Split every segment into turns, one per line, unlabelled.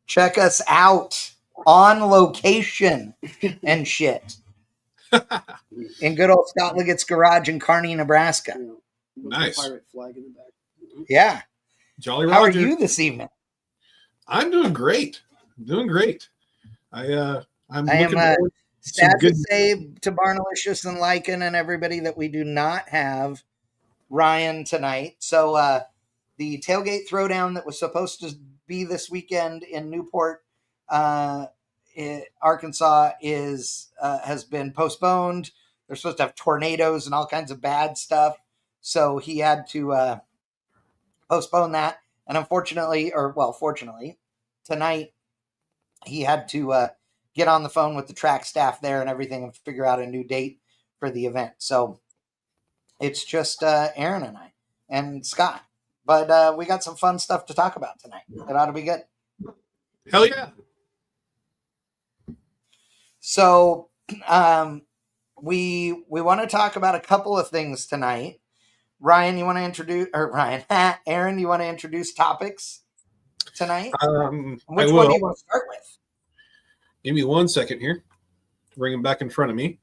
Check us out on location and shit in good old Scott Liggett's garage in Kearney, Nebraska.
Nice.
Pirate flag in the back.
Yeah.
Jolly
How
Roger.
are you this evening?
I'm doing great. I'm looking forward
sad to say to Barnalicious and Lycan and everybody that we do not have Ryan tonight. So the tailgate throwdown that was supposed to be this weekend in Newport, Arkansas, has been postponed. They're supposed to have tornadoes and all kinds of bad stuff, so he had to postpone that. And fortunately, tonight he had to get on the phone with the track staff there and everything and figure out a new date for the event. So it's just Aaron and I and Scott. But we got some fun stuff to talk about tonight. It ought to be good.
Hell yeah.
So we want to talk about a couple of things tonight. Aaron, you want to introduce topics tonight? Which one do you want to start with?
Give me 1 second here. Bring him back in front of me.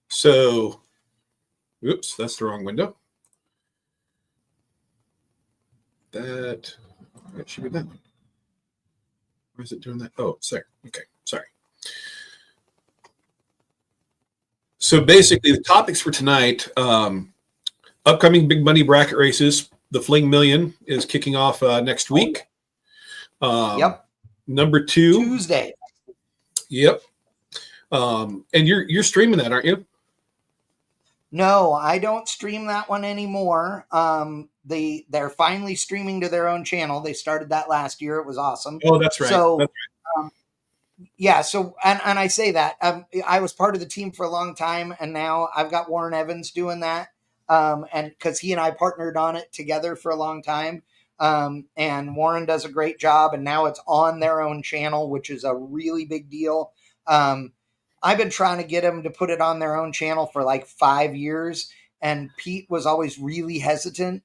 So, oops, that's the wrong window. That should be that one. Why is it doing that? Oh, it's there. Okay, sorry. So basically, the topics for tonight, upcoming big money bracket races. The Fling Million is kicking off next week.
Yep.
Number 2.
Tuesday.
Yep. And you're streaming that, aren't you?
No, I don't stream that one anymore. They're finally streaming to their own channel. They started that last year. It was awesome.
Oh, that's right.
So,
that's right.
Yeah. So, and I say that I was part of the team for a long time, and now I've got Warren Evans doing that. And because he and I partnered on it together for a long time. And Warren does a great job, and now it's on their own channel, which is a really big deal. I've been trying to get them to put it on their own channel for like 5 years. And Pete was always really hesitant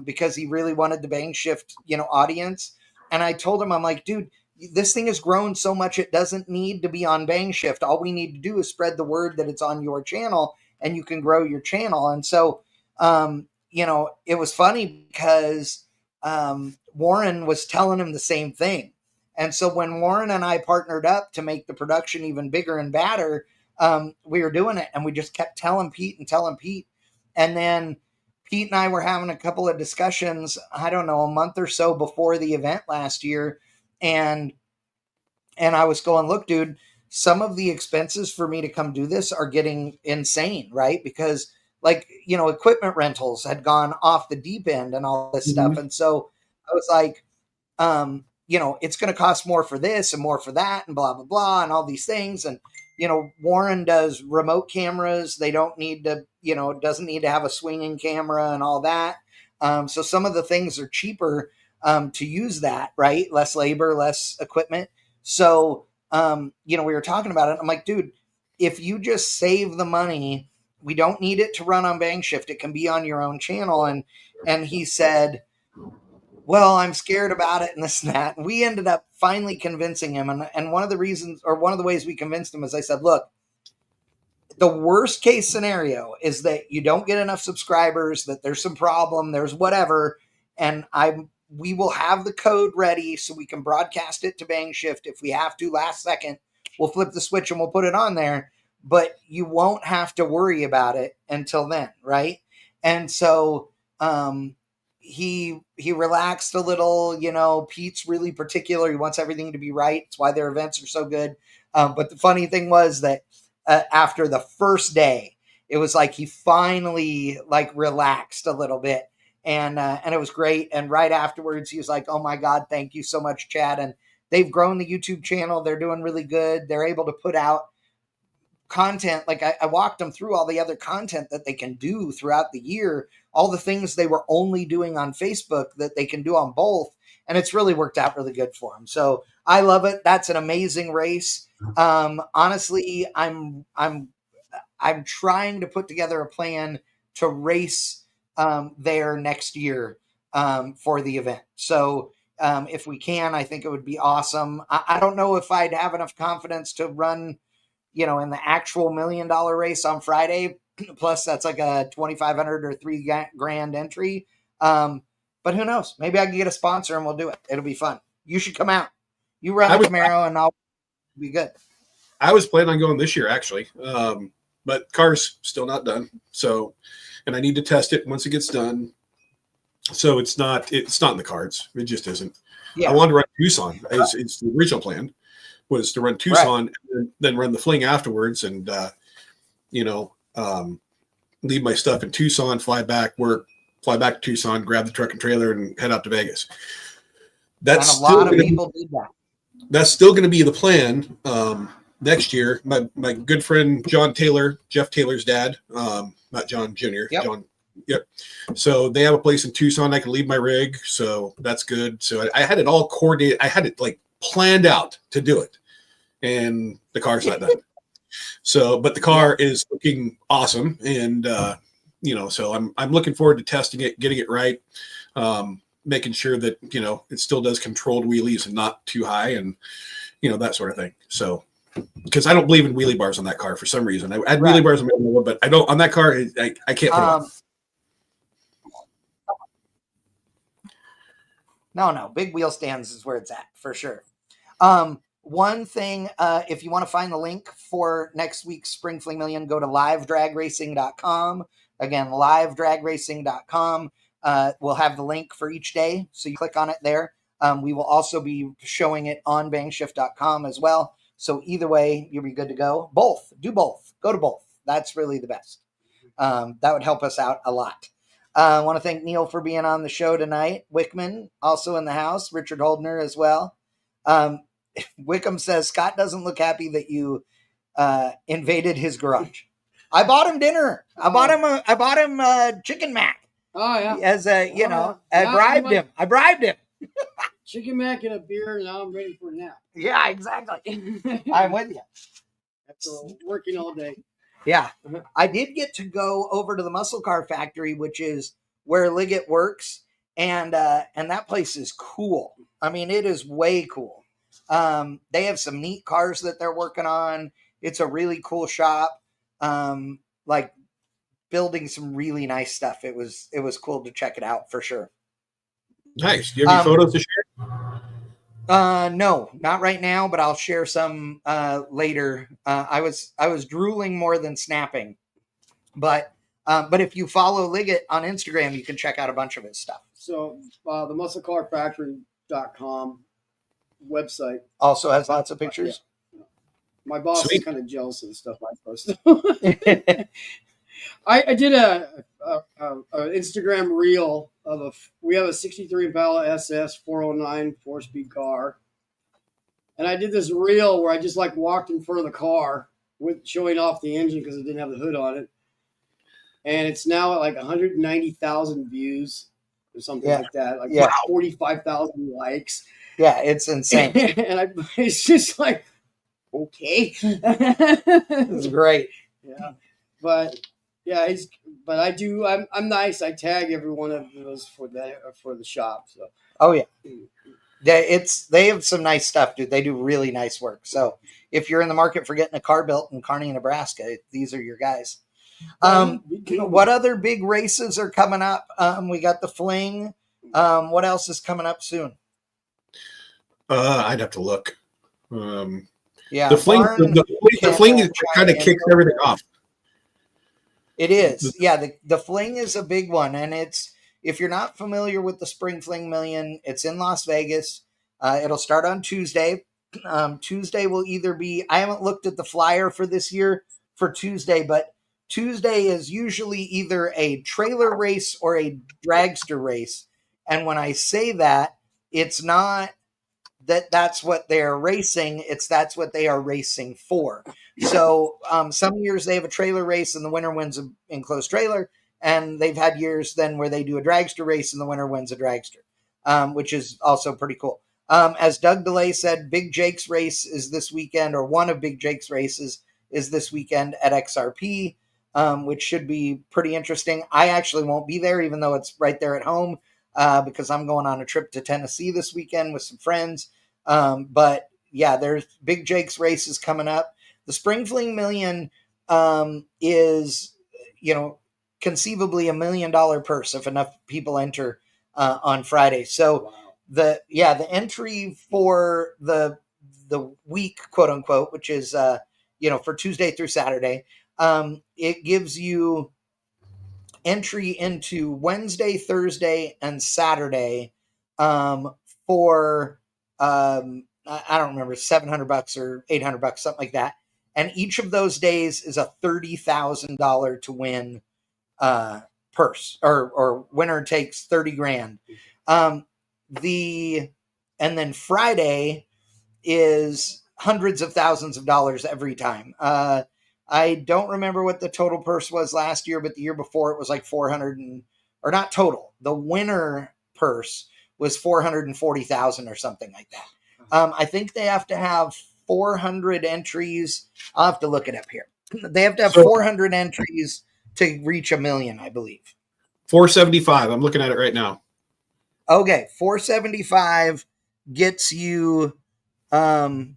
because he really wanted the Bang Shift, audience. And I told him, I'm like, dude, this thing has grown so much. It doesn't need to be on Bang Shift. All we need to do is spread the word that it's on your channel and you can grow your channel. And so, it was funny because Warren was telling him the same thing. And so when Warren and I partnered up to make the production even bigger and badder, we were doing it, and we just kept telling Pete. And then Pete and I were having a couple of discussions, I don't know, a month or so before the event last year. And I was going, look, dude, some of the expenses for me to come do this are getting insane, right? Because equipment rentals had gone off the deep end and all this stuff. And so I was like, it's going to cost more for this and more for that and blah, blah, blah, and all these things. And, Warren does remote cameras. They don't need to, doesn't need to have a swinging camera and all that. So some of the things are cheaper to use that, right? Less labor, less equipment. So, we were talking about it. I'm like, dude, if you just save the money, we don't need it to run on Bang Shift. It can be on your own channel. And he said, well, I'm scared about it and this and that. And we ended up finally convincing him. And one of the reasons, or one of the ways we convinced him is I said, look, the worst case scenario is that you don't get enough subscribers, that there's some problem, there's whatever. And we will have the code ready so we can broadcast it to Bang Shift. If we have to last second, we'll flip the switch and we'll put it on there, but you won't have to worry about it until then. Right. And so, he relaxed a little, Pete's really particular. He wants everything to be right. It's why their events are so good. But the funny thing was that after the first day, it was like he finally relaxed a little bit, and it was great. And right afterwards, he was like, "Oh my God, thank you so much, Chad." And they've grown the YouTube channel. They're doing really good. They're able to put out content. Like I walked them through all the other content that they can do throughout the year, all the things they were only doing on Facebook that they can do on both. And it's really worked out really good for them. So I love it. That's an amazing race. Honestly, I'm trying to put together a plan to race there next year for the event. So if we can, I think it would be awesome. I don't know if I'd have enough confidence to run, in the actual $1 million race on Friday. Plus, that's like a 2,500 or $3,000 entry. But who knows? Maybe I can get a sponsor and we'll do it. It'll be fun. You should come out. You run the Camaro and I'll be good.
I was planning on going this year, actually, but car's still not done. So, and I need to test it once it gets done. So it's not in the cards. It just isn't. Yeah. I wanted to run Tucson. It's the original plan was to run Tucson and then run the Fling afterwards, and leave my stuff in Tucson, fly back to Tucson, grab the truck and trailer, and head out to Vegas. That's
and a lot of people did that.
That's still going to be the plan next year. My good friend John Taylor, Jeff Taylor's dad, not John Jr.
Yep.
John. Yep. So they have a place in Tucson. I can leave my rig, so that's good. So I had it all coordinated. I had it like planned out to do it, and the car's not done. So, but the car is looking awesome, and so I'm looking forward to testing it, getting it right, making sure that it still does controlled wheelies and not too high, and that sort of thing. So, because I don't believe in wheelie bars on that car for some reason. I had wheelie bars on my one, but I don't on that car. I can't put it on.
No, big wheel stands is where it's at for sure. One thing, if you want to find the link for next week's Spring Fling Million, go to livedragracing.com. Again, livedragracing.com. We'll have the link for each day, so you click on it there. We will also be showing it on bangshift.com as well. So either way, you'll be good to go. Both. Do both. Go to both. That's really the best. That would help us out a lot. I want to thank Neil for being on the show tonight. Wickman, also in the house. Richard Holdner as well. Wickham says, Scott doesn't look happy that you invaded his garage. I bought him dinner. I bought him chicken mac.
Oh, yeah.
As I bribed him.
Chicken mac and a beer, and now I'm ready for a nap.
Yeah, exactly. I'm with you.
After working all day.
Yeah. I did get to go over to the muscle car factory, which is where Liggett works. And that place is cool. I mean, it is way cool. They have some neat cars that they're working on. It's a really cool shop. Like building some really nice stuff. It was cool to check it out for sure.
Nice. Do you have any photos to share?
No, not right now, but I'll share some later. I was drooling more than snapping, but if you follow Liggett on Instagram, you can check out a bunch of his stuff.
So the musclecarfactory.com website
also has lots of pictures.
Yeah. My boss
Sweet.
is kind of jealous of the stuff I post. I did a Instagram reel of we have a 63 Impala SS 409 4-speed car, and I did this reel where I just like walked in front of the car with showing off the engine because it didn't have the hood on it, and it's now at like 190,000 views or something like that, like 45,000 likes.
Yeah, it's insane.
And it's just like, okay,
it's great.
Yeah, but. Yeah, I'm nice. I tag every one of those for the shop. So.
Oh yeah, they have some nice stuff, dude. They do really nice work. So if you're in the market for getting a car built in Kearney, Nebraska, these are your guys. What other big races are coming up? We got the Fling. What else is coming up soon?
I'd have to look.
Yeah,
the Fling kind of kicks everything off.
It is. Yeah, the Fling is a big one. And if you're not familiar with the Spring Fling Million, it's in Las Vegas. It'll start on Tuesday. Tuesday will either be, I haven't looked at the flyer for this year for Tuesday, but Tuesday is usually either a trailer race or a dragster race. And when I say that, it's not that's what they're racing. That's what they are racing for. So some years they have a trailer race and the winner wins an enclosed trailer. And they've had years then where they do a dragster race and the winner wins a dragster, which is also pretty cool. As Doug DeLay said, Big Jake's race is this weekend, or one of Big Jake's races is this weekend at XRP. which should be pretty interesting. I actually won't be there, even though it's right there at home, because I'm going on a trip to Tennessee this weekend with some friends. But yeah, there's Big Jake's races coming up. The Spring Fling Million is, conceivably $1 million purse if enough people enter on Friday. So
Wow.
the entry for the week, quote unquote, which is for Tuesday through Saturday, it gives you entry into Wednesday, Thursday, and Saturday for I don't remember, $700 or $800, something like that. And each of those days is a $30,000 to win purse, or winner takes 30 grand. And then Friday is hundreds of thousands of dollars every time. I don't remember what the total purse was last year, but the year before it was like 400 or not total. The winner purse was 440,000 or something like that. I think they have to have 400 entries. I'll have to look it up here. They have to have 400 entries to reach $1 million, I believe.
475. I'm looking at it right now.
Okay, 475 gets you $1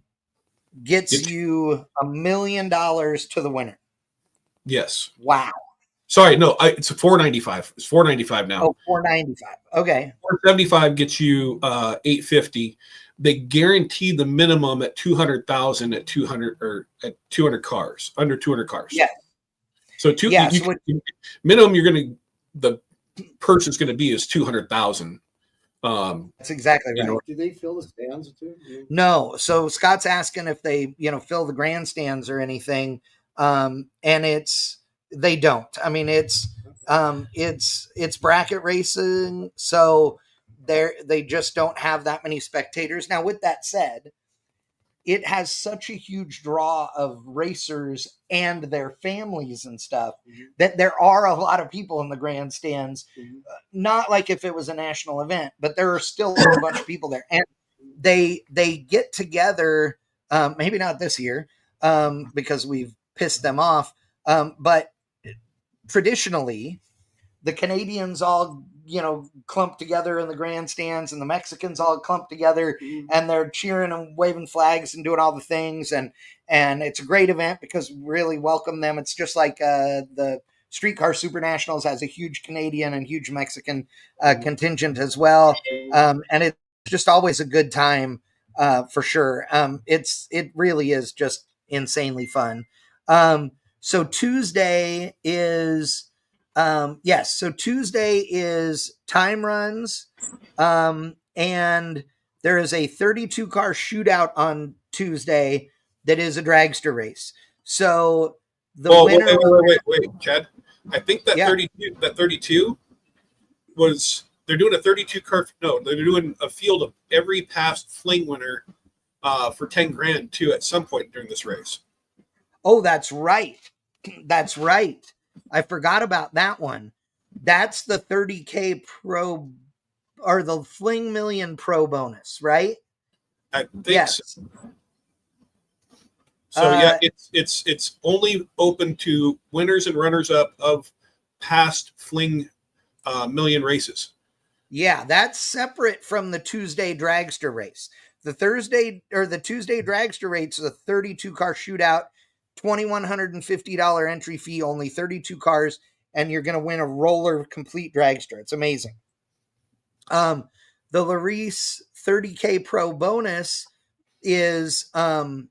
million to the winner.
Yes.
Wow.
Sorry, no, it's 495. It's 495 now.
Oh, 495. Okay.
475 gets you 850. They guarantee the minimum at 200,000 at 200 or at 200 cars, under 200 cars.
Yeah.
So minimum the purse is going to be is 200,000.
That's exactly right.
Do they fill the stands too?
No. So Scott's asking if they, fill the grandstands or anything. And they don't. I mean, it's bracket racing, so they just don't have that many spectators. Now, with that said, it has such a huge draw of racers and their families and stuff that there are a lot of people in the grandstands. Not like if it was a national event, but there are still a bunch of people there, and they get together. Maybe not this year because we've pissed them off, but traditionally the Canadians all clump together in the grandstands, and the Mexicans all clump together, and they're cheering and waving flags and doing all the things, and it's a great event because we really welcome them. It's just like the Streetcar Super Nationals has a huge Canadian and huge Mexican contingent as well, and it's just always a good time for sure. It really is just insanely fun. So Tuesday is Tuesday is time runs, and there is a 32 car shootout on Tuesday that is a dragster race. So the winner.
Wait, Chad. I think that 32 was, they're doing a 32 car. No, they're doing a field of every past fling winner for 10 grand too at some point during this race.
Oh, that's right. That's right. I forgot about that one. That's the 30K pro, or the Fling Million pro bonus, right?
I think so. So it's only open to winners and runners up of past Fling Million races.
Yeah, that's separate from the Tuesday dragster race. The Tuesday dragster race is a 32 car shootout, $2,150 entry fee, only 32 cars, and you're going to win a roller complete dragster. It's amazing. The Larice 30K Pro bonus is on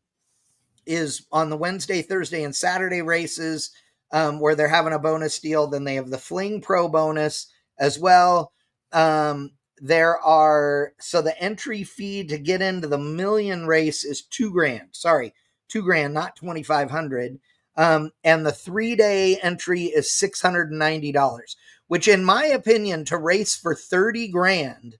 the Wednesday, Thursday, and Saturday races, where they're having a bonus deal. Then they have the Fling Pro bonus as well. So the entry fee to get into the million race is $2,000. Sorry, $2,000, not $2,500. And the 3-day entry is $690, which in my opinion, to race for $30,000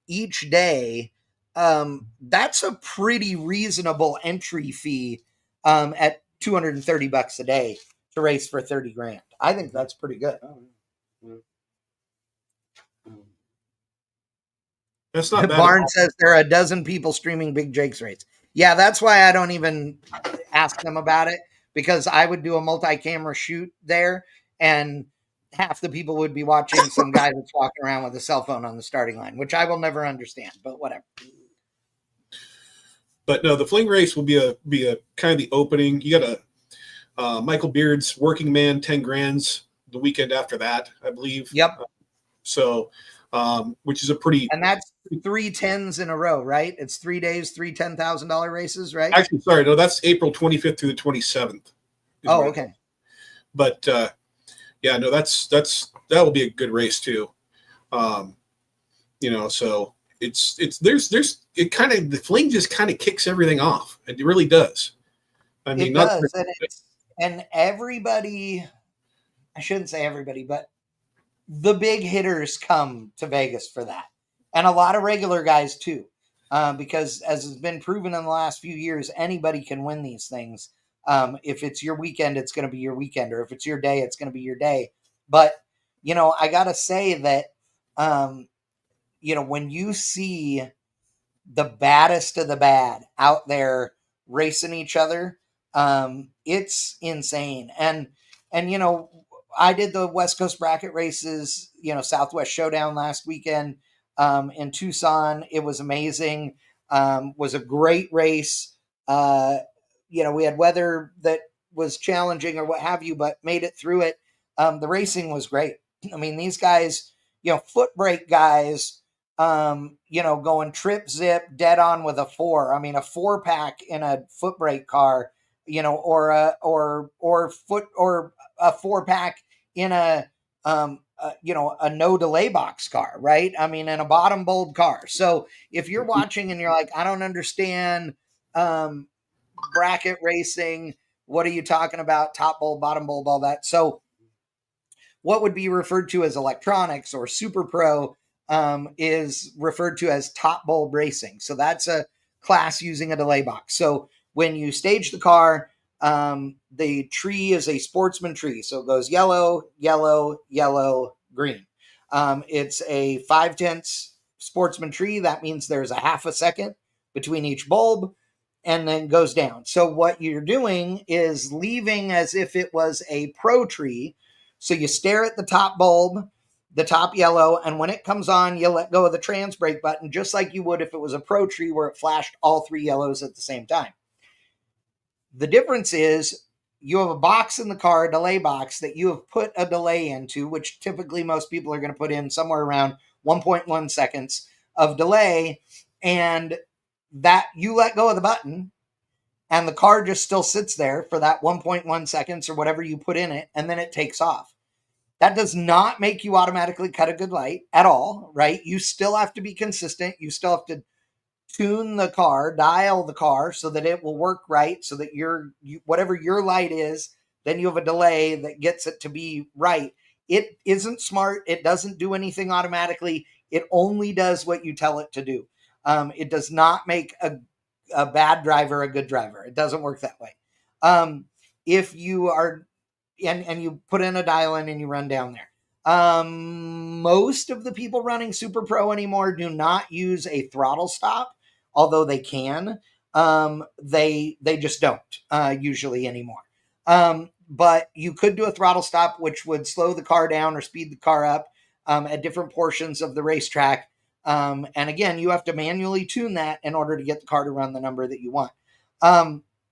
each day, that's a pretty reasonable entry fee at $230 a day to race for $30,000. I think that's pretty good.
That's not bad.
Barnes says there are a dozen people streaming Big Jake's race. Yeah, that's why I don't even ask them about it, because I would do a multi-camera shoot there, and half the people would be watching some guy that's walking around with a cell phone on the starting line, which I will never understand, but whatever.
But no, the fling race will be a kind of the opening. You got a Michael Beard's Working Man 10 Grands the weekend after that, I believe.
Yep.
So, which is a pretty,
and that's 3 10s in a row, right? It's 3 days, 3 $10,000 races, right?
Actually, sorry, no, that's April 25th through the 27th.
Oh, okay.
But yeah, no, that will be a good race too. So it kind of, the fling just kind of kicks everything off. It really does. I mean,
it does, and everybody, I shouldn't say everybody, but the big hitters come to Vegas for that. And a lot of regular guys too. Because as has been proven in the last few years, anybody can win these things. If it's your weekend, it's going to be your weekend. Or if it's your day, it's going to be your day. But, I got to say that, when you see the baddest of the bad out there racing each other, it's insane. And I did the West Coast bracket races, Southwest Showdown last weekend in Tucson. It was amazing. Was a great race. We had weather that was challenging or what have you, but made it through it. The racing was great. I mean, these guys, foot brake guys, going trip zip dead on with a 4. I mean, a 4-pack in a foot brake car, or a 4-pack in a no delay box car, right? I mean, in a bottom bulb car. So if you're watching and you're like, I don't understand bracket racing, what are you talking about? Top bulb, bottom bulb, all that. So what would be referred to as electronics or super pro is referred to as top bulb racing. So that's a class using a delay box. So when you stage the car, the tree is a sportsman tree. So it goes yellow, yellow, yellow, green. It's a 5/10 sportsman tree. That means there's a half a second between each bulb and then goes down. So what you're doing is leaving as if it was a pro tree. So you stare at the top bulb, the top yellow, and when it comes on, you let go of the trans brake button, just like you would if it was a pro tree where it flashed all 3 yellows at the same time. The difference is you have a box in the car, a delay box that you have put a delay into, which typically most people are going to put in somewhere around 1.1 seconds of delay, and that you let go of the button and the car just still sits there for that 1.1 seconds or whatever you put in it, and then it takes off. That does not make you automatically cut a good light at all, right? You still have to be consistent. You still have to tune the car, dial the car so that it will work right, so that whatever your light is, then you have a delay that gets it to be right. It isn't smart. It doesn't do anything automatically. It only does what you tell it to do. It does not make a bad driver a good driver. It doesn't work that way. If you are, and you put in a dial in and you run down there. Most of the people running Super Pro anymore do not use a throttle stop, although they can. They just don't usually anymore. But you could do a throttle stop, which would slow the car down or speed the car up at different portions of the racetrack. And again, you have to manually tune that in order to get the car to run the number that you want.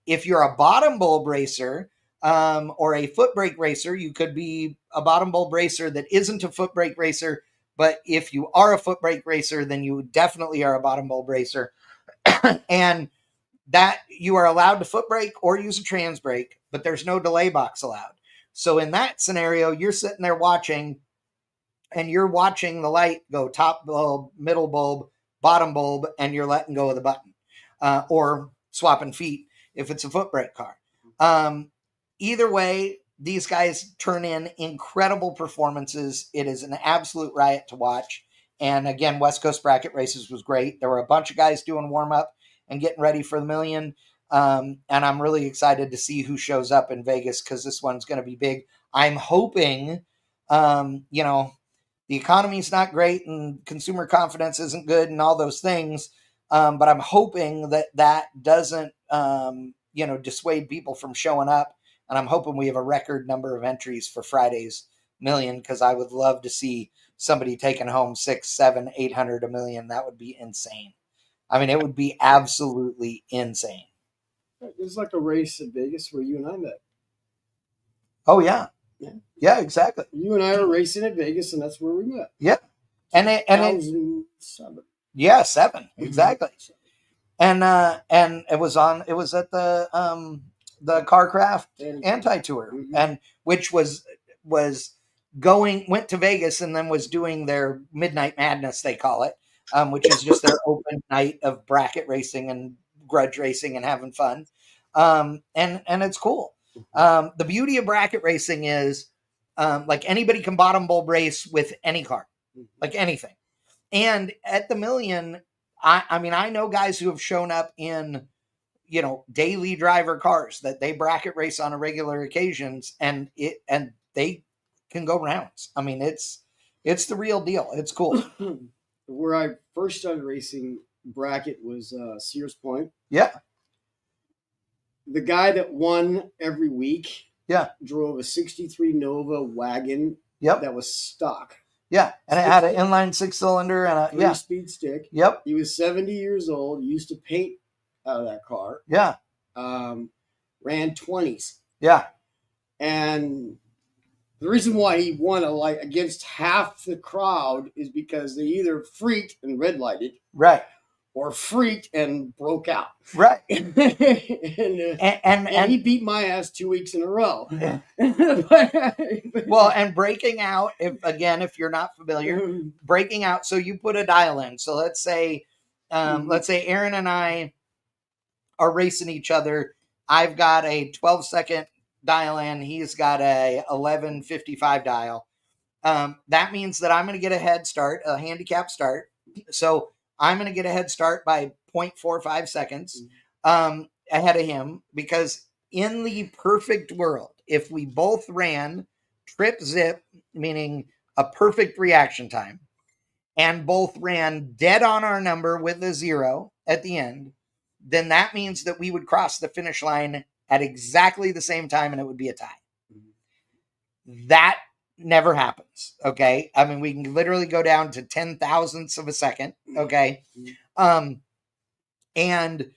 If you're a bottom bulb racer, or a foot brake racer, you could be a bottom bulb racer that isn't a foot brake racer. But if you are a foot brake racer, then you definitely are a bottom bulb racer. And that you are allowed to foot brake or use a trans brake, but there's no delay box allowed. So in that scenario, you're sitting there watching, and you're watching the light go top bulb, middle bulb, bottom bulb, and you're letting go of the button, or swapping feet if it's a foot brake car. Either way, these guys turn in incredible performances. It is an absolute riot to watch. And again, West Coast bracket races was great. There were a bunch of guys doing warm up and getting ready for the million. And I'm really excited to see who shows up in Vegas, because this one's going to be big. I'm hoping, the economy's not great and consumer confidence isn't good and all those things. But I'm hoping that doesn't, dissuade people from showing up. And I'm hoping we have a record number of entries for Friday's million, because I would love to see somebody taking home 600, 700, 800, $1 million. That would be insane. I mean, it would be absolutely insane.
It's like a race in Vegas where you and I met.
Oh yeah,
Yeah.
yeah, exactly.
You and I were racing at Vegas, and that's where we met.
Yeah, and it
2007.
yeah, 7 exactly. And it was at the Carcraft Anti-Tour, and which went to Vegas and then was doing their Midnight Madness, they call it, which is just their open night of bracket racing and grudge racing and having fun. And it's cool. The beauty of bracket racing is like anybody can bottom bulb race with any car, like anything. And at the million, I mean, I know guys who have shown up in, daily driver cars that they bracket race on a regular occasions, and they can go rounds. I mean, it's the real deal. It's cool.
Where I first started racing bracket was Sears Point.
Yeah.
The guy that won every week drove a 63 Nova wagon that was stock.
Yeah, and it had an inline 6-cylinder and a
3-speed stick.
Yep.
He was 70 years old. He used to paint out of that car.
Yeah.
Ran 20s.
Yeah.
And the reason why he won against half the crowd is because they either freaked and red lighted.
Right.
Or freaked and broke out.
Right.
and he beat my ass 2 weeks in a row.
Yeah. Well, and breaking out, if you're not familiar, breaking out, so you put a dial in. So let's say Aaron and I are racing each other. I've got a 12-second dial in. He's got a 11:55 dial. That means that I'm going to get a head start, a handicap start. So I'm going to get a head start by 0.45 seconds ahead of him, because in the perfect world, if we both ran trip zip, meaning a perfect reaction time, and both ran dead on our number with a 0 at the end, then that means that we would cross the finish line at exactly the same time, and it would be a tie. That never happens. Okay. I mean, we can literally go down to 10 thousandths of a second. Okay. And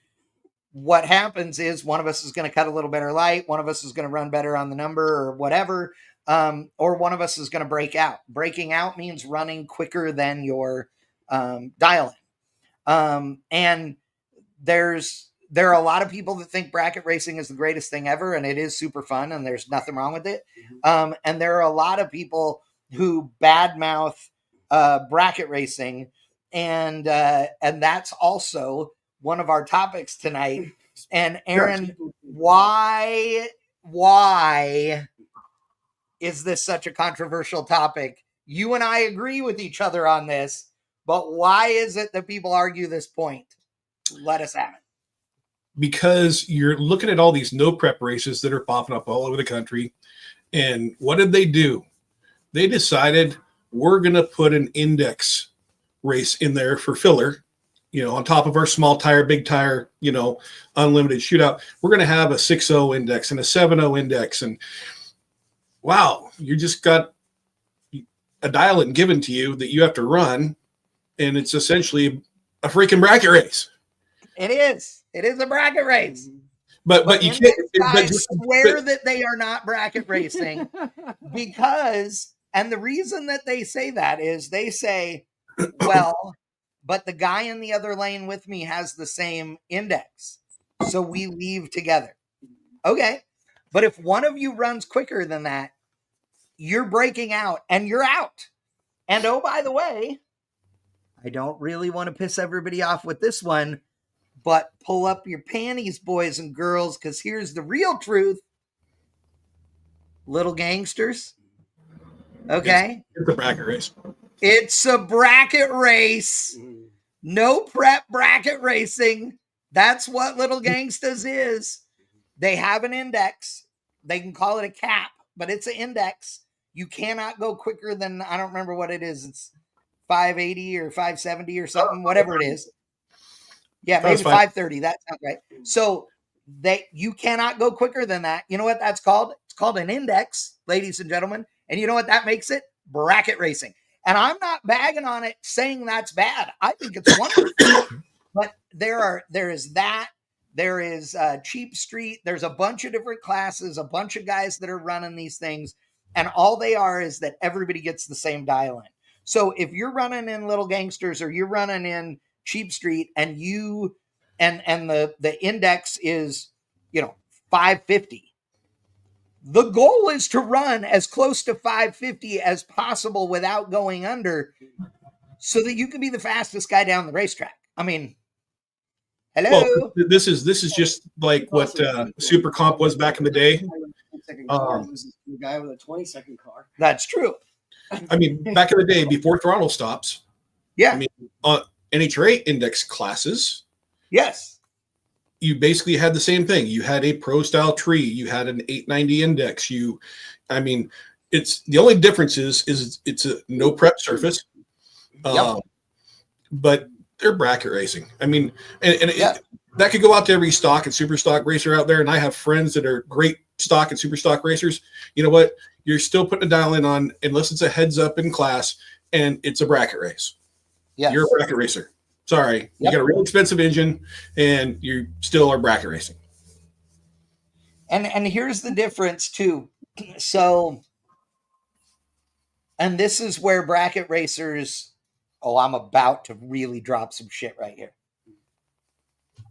what happens is one of us is going to cut a little better light. One of us is going to run better on the number or whatever. Or one of us is going to break out. Breaking out means running quicker than your dial in. And there are a lot of people that think bracket racing is the greatest thing ever, and it is super fun, and there's nothing wrong with it. And there are a lot of people who badmouth bracket racing, and that's also one of our topics tonight. And Aaron, why is this such a controversial topic? You and I agree with each other on this, but why is it that people argue this point? Let us have it.
Because you're looking at all these no prep races that are popping up all over the country. And what did they do? They decided we're going to put an index race in there for filler, on top of our small tire, big tire, unlimited shootout. We're going to have a 6.0 index and a 7.0 index. And wow, you just got a dial-in given to you that you have to run. And it's essentially a freaking bracket race.
It is. It is a bracket race.
But you can't
swear that they are not bracket racing because, and the reason that they say that is they say, well, but the guy in the other lane with me has the same index, so we leave together. Okay. But if one of you runs quicker than that, you're breaking out and you're out. And oh, by the way, I don't really want to piss everybody off with this one, but pull up your panties, boys and girls, because here's the real truth. Little gangsters. Okay?
It's a bracket race.
It's a bracket race. No prep bracket racing. That's what Little Gangstas is. They have an index. They can call it a cap, but it's an index. You cannot go quicker than, I don't remember what it is. It's 580 or 570 or something, whatever it is. Yeah, maybe 530. That sounds right. So you cannot go quicker than that. You know what that's called? It's called an index, ladies and gentlemen. And you know what that makes it? Bracket racing. And I'm not bagging on it saying that's bad. I think it's wonderful. But there is that. There is Cheap Street. There's a bunch of different classes, a bunch of guys that are running these things. And all they are is that everybody gets the same dial in. So if you're running in Little Gangsters or you're running in Cheap Street and you and the index is, 550, the goal is to run as close to 550 as possible without going under, so that you can be the fastest guy down the racetrack. I mean, hello.
Well, this is just like what Super Comp was back in the day.
The guy with a 20-second car.
That's true.
I mean, back in the day, before throttle stops.
Yeah.
I mean, NHRA index classes.
Yes.
You basically had the same thing. You had a pro style tree. You had an 890 index. It's the only difference is it's a no prep surface.
Yep.
But they're bracket racing. I mean, that could go out to every stock and super stock racer out there. And I have friends that are great stock and super stock racers. You know what? You're still putting a dial in on, unless it's a heads up in class and it's a bracket race.
Yes.
You're a bracket racer. Sorry. You got a real expensive engine and you still are bracket racing.
And here's the difference too. So, and this is where bracket racers, I'm about to really drop some shit right here.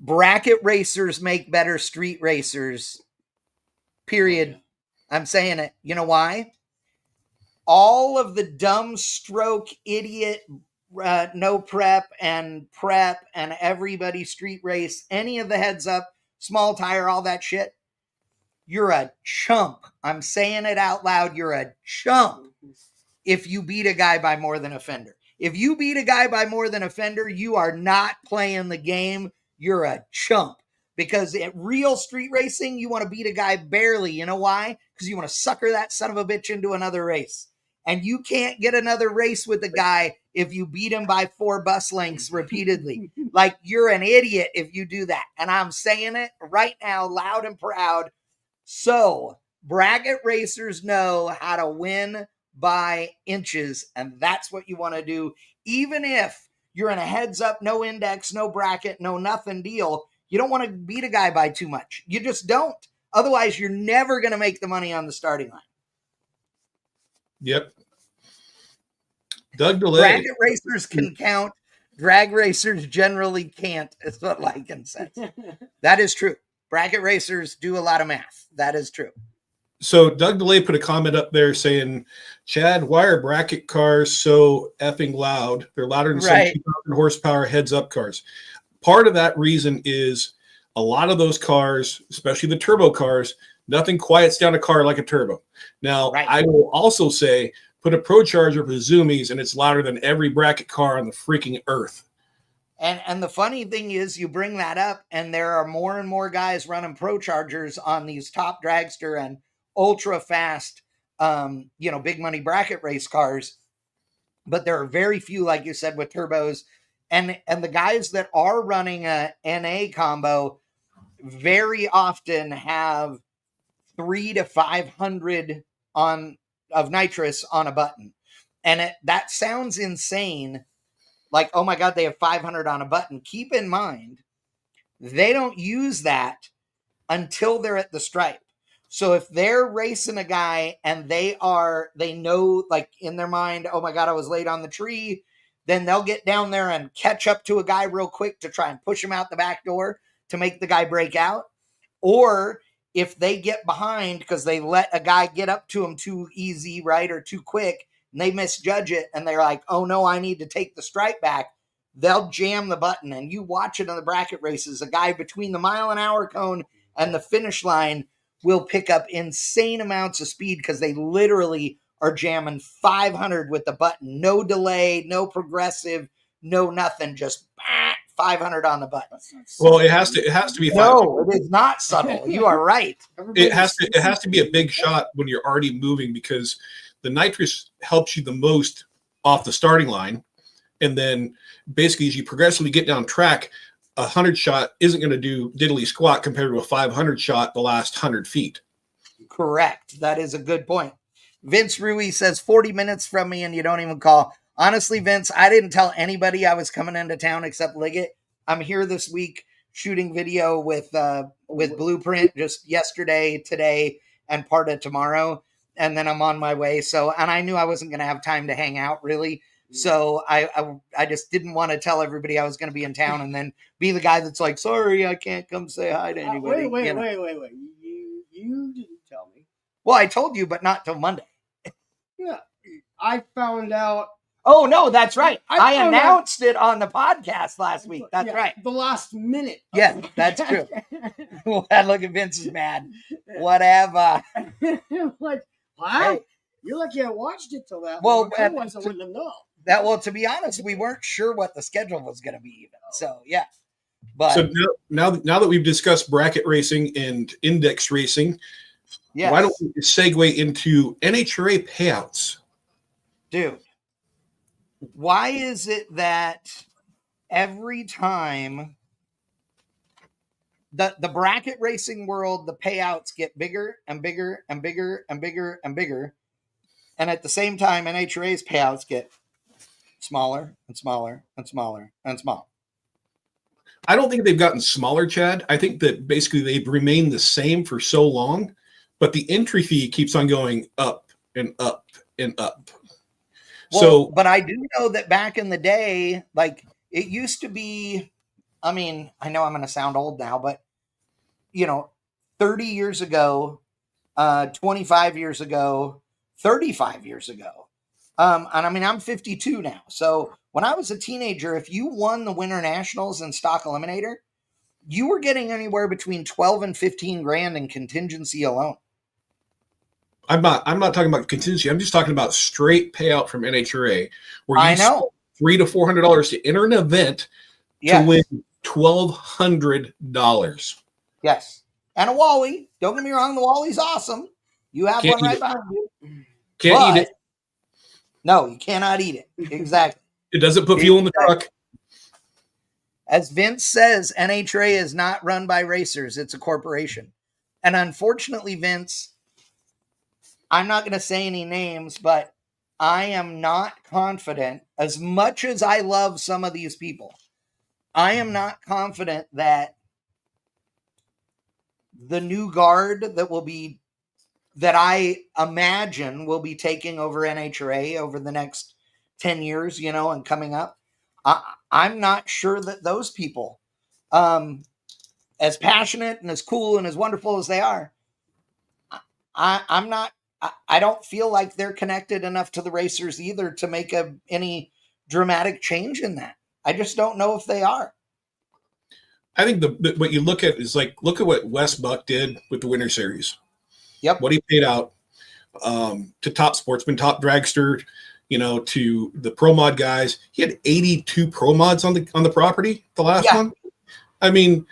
Bracket racers make better street racers, period. I'm saying it. You know why? All of the dumb stroke idiot, no prep and everybody street race, any of the heads up, small tire, all that shit. You're a chump. I'm saying it out loud. You're a chump if you beat a guy by more than a fender. If you beat a guy by more than a fender, you are not playing the game. You're a chump. Because at real street racing, you want to beat a guy barely. You know why? Because you want to sucker that son of a bitch into another race. And you can't get another race with a guy if you beat him by 4 bus lengths repeatedly. Like, you're an idiot if you do that. And I'm saying it right now, loud and proud. So, bracket racers know how to win by inches, and that's what you want to do. Even if you're in a heads up, no index, no bracket, no nothing deal, you don't want to beat a guy by too much. You just don't. Otherwise, you're never going to make the money on the starting line.
Yep. Doug DeLay.
Bracket racers can count. Drag racers generally can't, is what Lycan says. That is true. Bracket racers do a lot of math. That is true.
So Doug DeLay put a comment up there saying, Chad, why are bracket cars so effing loud? They're louder than some 2,000 horsepower heads up cars. Part of that reason is a lot of those cars, especially the turbo cars, nothing quiets down a car like a turbo. Now, I will also say, put a Pro Charger with Zoomies, and it's louder than every bracket car on the freaking earth.
And the funny thing is, you bring that up, and there are more and more guys running Pro Chargers on these top dragster and ultra fast, big money bracket race cars. But there are very few, like you said, with turbos. And the guys that are running a NA combo very often have 300 to 500 of nitrous on a button. And that sounds insane. Like, oh my God, they have 500 on a button. Keep in mind, they don't use that until they're at the stripe. So if they're racing a guy and they know, like, in their mind, oh my God, I was late on the tree, then they'll get down there and catch up to a guy real quick to try and push him out the back door to make the guy break out. Or if they get behind because they let a guy get up to him too easy, right, or too quick, and they misjudge it, and they're like, oh no, I need to take the stripe back, they'll jam the button. And you watch it on the bracket races, a guy between the mile-an-hour cone and the finish line will pick up insane amounts of speed because they literally are jamming 500 with the button. No delay, no progressive, no nothing, just 500 on the button.
Well, it has to be 500.
No, it is not subtle. You are right.
It has to be a big shot when you're already moving, because the nitrous helps you the most off the starting line. And then basically as you progressively get down track, a 100 shot isn't going to do diddly squat compared to a 500 shot the last 100 feet.
Correct. That is a good point. Vince Rui says 40 minutes from me and you don't even call. Honestly, Vince, I didn't tell anybody I was coming into town except Liggett. I'm here this week shooting video with Blueprint just yesterday, today, and part of tomorrow. And then I'm on my way. So, and I knew I wasn't going to have time to hang out really. So I just didn't want to tell everybody I was going to be in town and then be the guy that's like, sorry, I can't come say hi to anybody.
Wait. You didn't tell me.
Well, I told you, but not till Monday.
Yeah. I found out.
Oh, no, that's right. I
found
announced it on the podcast last week. That's right.
The last minute.
Yeah, that's true. Look at Vince is mad. Whatever.
Like, what? Hey. You're lucky I watched it till that.
Well,
otherwise I wouldn't have known.
Well, to be honest, we weren't sure what the schedule was going to be even. So, yeah. But
so now that we've discussed bracket racing and index racing, yes. Why don't we segue into NHRA payouts?
Dude, why is it that every time the bracket racing world, the payouts get bigger and bigger and bigger and bigger and bigger, and at the same time, NHRA's payouts get smaller and smaller and smaller and smaller?
I don't think they've gotten smaller, Chad. I think that basically they've remained the same for so long, but the entry fee keeps on going up and up and up.
Well, but I do know that back in the day, like it used to be, I mean, I know I'm going to sound old now, but 30 years ago, 25 years ago, 35 years ago. And I mean, I'm 52 now. So when I was a teenager, if you won the Winter Nationals in Stock Eliminator, you were getting anywhere between 12 and 15 grand in contingency alone.
I'm not talking about contingency. I'm just talking about straight payout from NHRA, where you spend $300 to $400 to enter an event to win $1,200.
Yes, and a Wally. Don't get me wrong, the Wally's awesome. You have one right behind you.
Can't eat it.
No, you cannot eat it. Exactly.
It doesn't put fuel in the truck.
As Vince says, NHRA is not run by racers. It's a corporation. And unfortunately, Vince, I'm not going to say any names, but I am not confident, as much as I love some of these people, I am not confident that the new guard that I imagine will be taking over NHRA over the next 10 years, and coming up. I'm not sure that those people, as passionate and as cool and as wonderful as they are, I don't feel like they're connected enough to the racers either to make any dramatic change in that. I just don't know if they are.
I think what you look at is look at what Wes Buck did with the Winter Series.
Yep.
What he paid out to top sportsman, top dragster, to the pro mod guys. He had 82 pro mods on the property, the last one. I mean,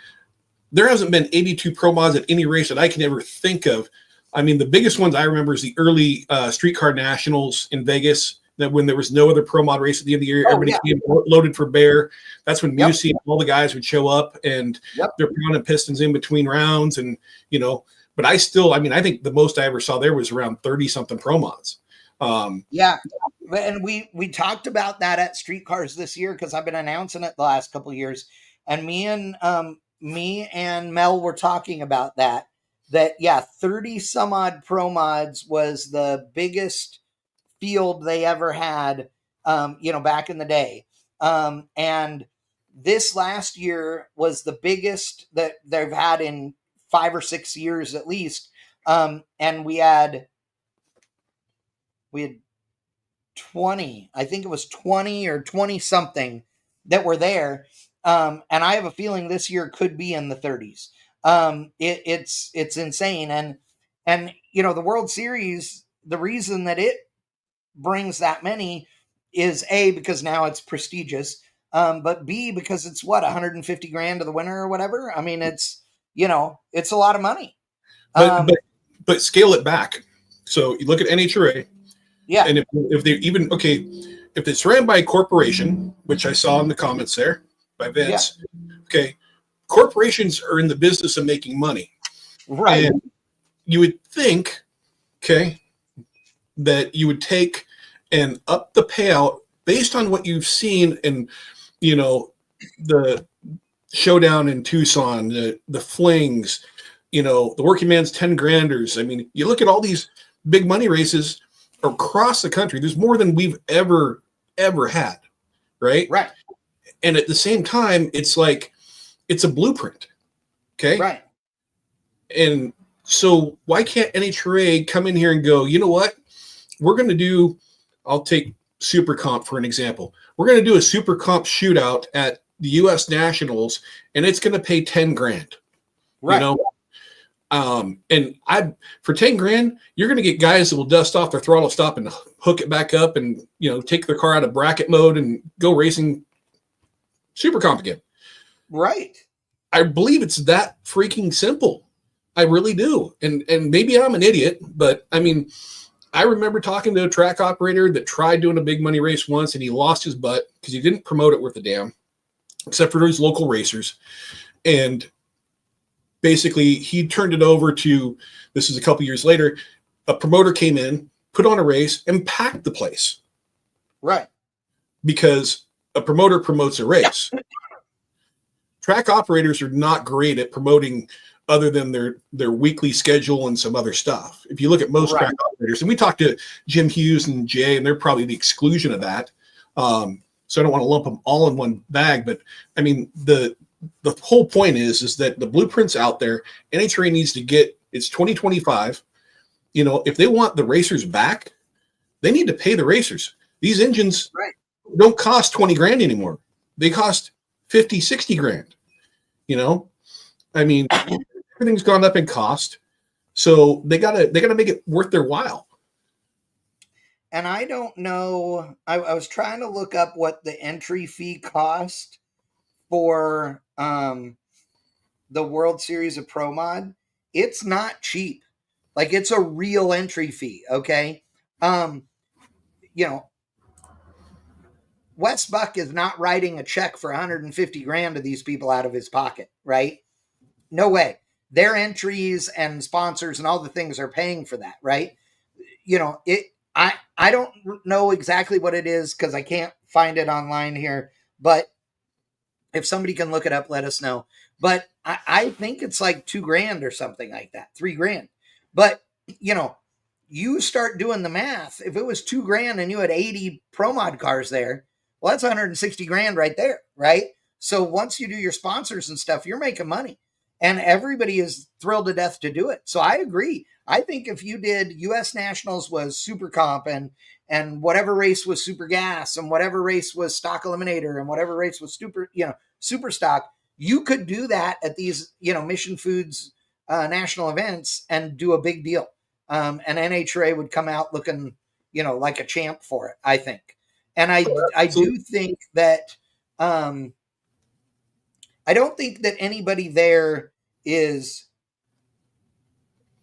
there hasn't been 82 pro mods at any race that I can ever think of. I mean, the biggest ones I remember is the early Streetcar Nationals in Vegas, that when there was no other pro mod race at the end of the year, everybody came loaded for bear. That's when Musey and all the guys would show up, and they're pounding pistons in between rounds, and but I think the most I ever saw there was around 30-something pro mods.
And we talked about that at Streetcars this year because I've been announcing it the last couple of years, and me and Mel were talking about that 30 some odd pro mods was the biggest field they ever had, back in the day. And this last year was the biggest that they've had in 5 or 6 years at least. And we had 20, I think it was 20 or 20 something that were there. And I have a feeling this year could be in the 30s. It's insane. And the World Series, the reason that it brings that many is A, because now it's prestigious, but B, because it's 150 grand to the winner or whatever. I mean, it's a lot of money.
But scale it back. So you look at NHRA.
Yeah.
And if they even, if it's ran by a corporation, which I saw in the comments there by Vince, corporations are in the business of making money.
Right.
And you would think, okay, that you would take and up the payout based on what you've seen in, the showdown in Tucson, the flings, the working man's 10 granders. I mean, you look at all these big money races across the country. There's more than we've ever had, right?
Right.
And at the same time, it's like it's a blueprint, okay?
Right.
And so why can't NHRA come in here and go, you know what? We're going to do, I'll take Super Comp for an example. We're going to do a Super Comp shootout at the U.S. Nationals, and it's going to pay 10 grand.
Right.
And for 10 grand, you're going to get guys that will dust off their throttle stop and hook it back up and, take their car out of bracket mode and go racing Super Comp again.
Right.
I believe it's that freaking simple. I really do. And maybe I'm an idiot, but I mean, I remember talking to a track operator that tried doing a big money race once and he lost his butt because he didn't promote it worth a damn, except for his local racers. And basically he turned it over to, this is a couple years later, a promoter came in, put on a race and packed the place.
Right.
Because a promoter promotes a race. Track operators are not great at promoting other than their weekly schedule and some other stuff. If you look at most track operators, and we talked to Jim Hughes and Jay, and they're probably the exclusion of that. So I don't want to lump them all in one bag, but I mean, the whole point is that the blueprint's out there. NHRA needs to get, it's 2025. If they want the racers back, they need to pay the racers. These engines don't cost 20 grand anymore. They cost 50, 60 grand. I mean, everything's gone up in cost. So they gotta make it worth their while.
And I don't know. I was trying to look up what the entry fee cost for the World Series of Pro Mod. It's not cheap. Like, it's a real entry fee. Okay. Wes Buck is not writing a check for 150 grand to these people out of his pocket, right? No way. Their entries and sponsors and all the things are paying for that, right? I don't know exactly what it is because I can't find it online here, but if somebody can look it up, let us know. But I think it's like $2 grand or something like that, $3 grand. But, you start doing the math. If it was $2 grand and you had 80 Pro Mod cars there, well, that's 160 grand right there, right? So once you do your sponsors and stuff, you're making money. And everybody is thrilled to death to do it. So I agree. I think if you did U.S. Nationals was Super Comp and whatever race was Super Gas and whatever race was Stock Eliminator and whatever race was Super Stock, you could do that at these, Mission Foods national events and do a big deal. And NHRA would come out looking, like a champ for it, I think. And I do think that I don't think that anybody there is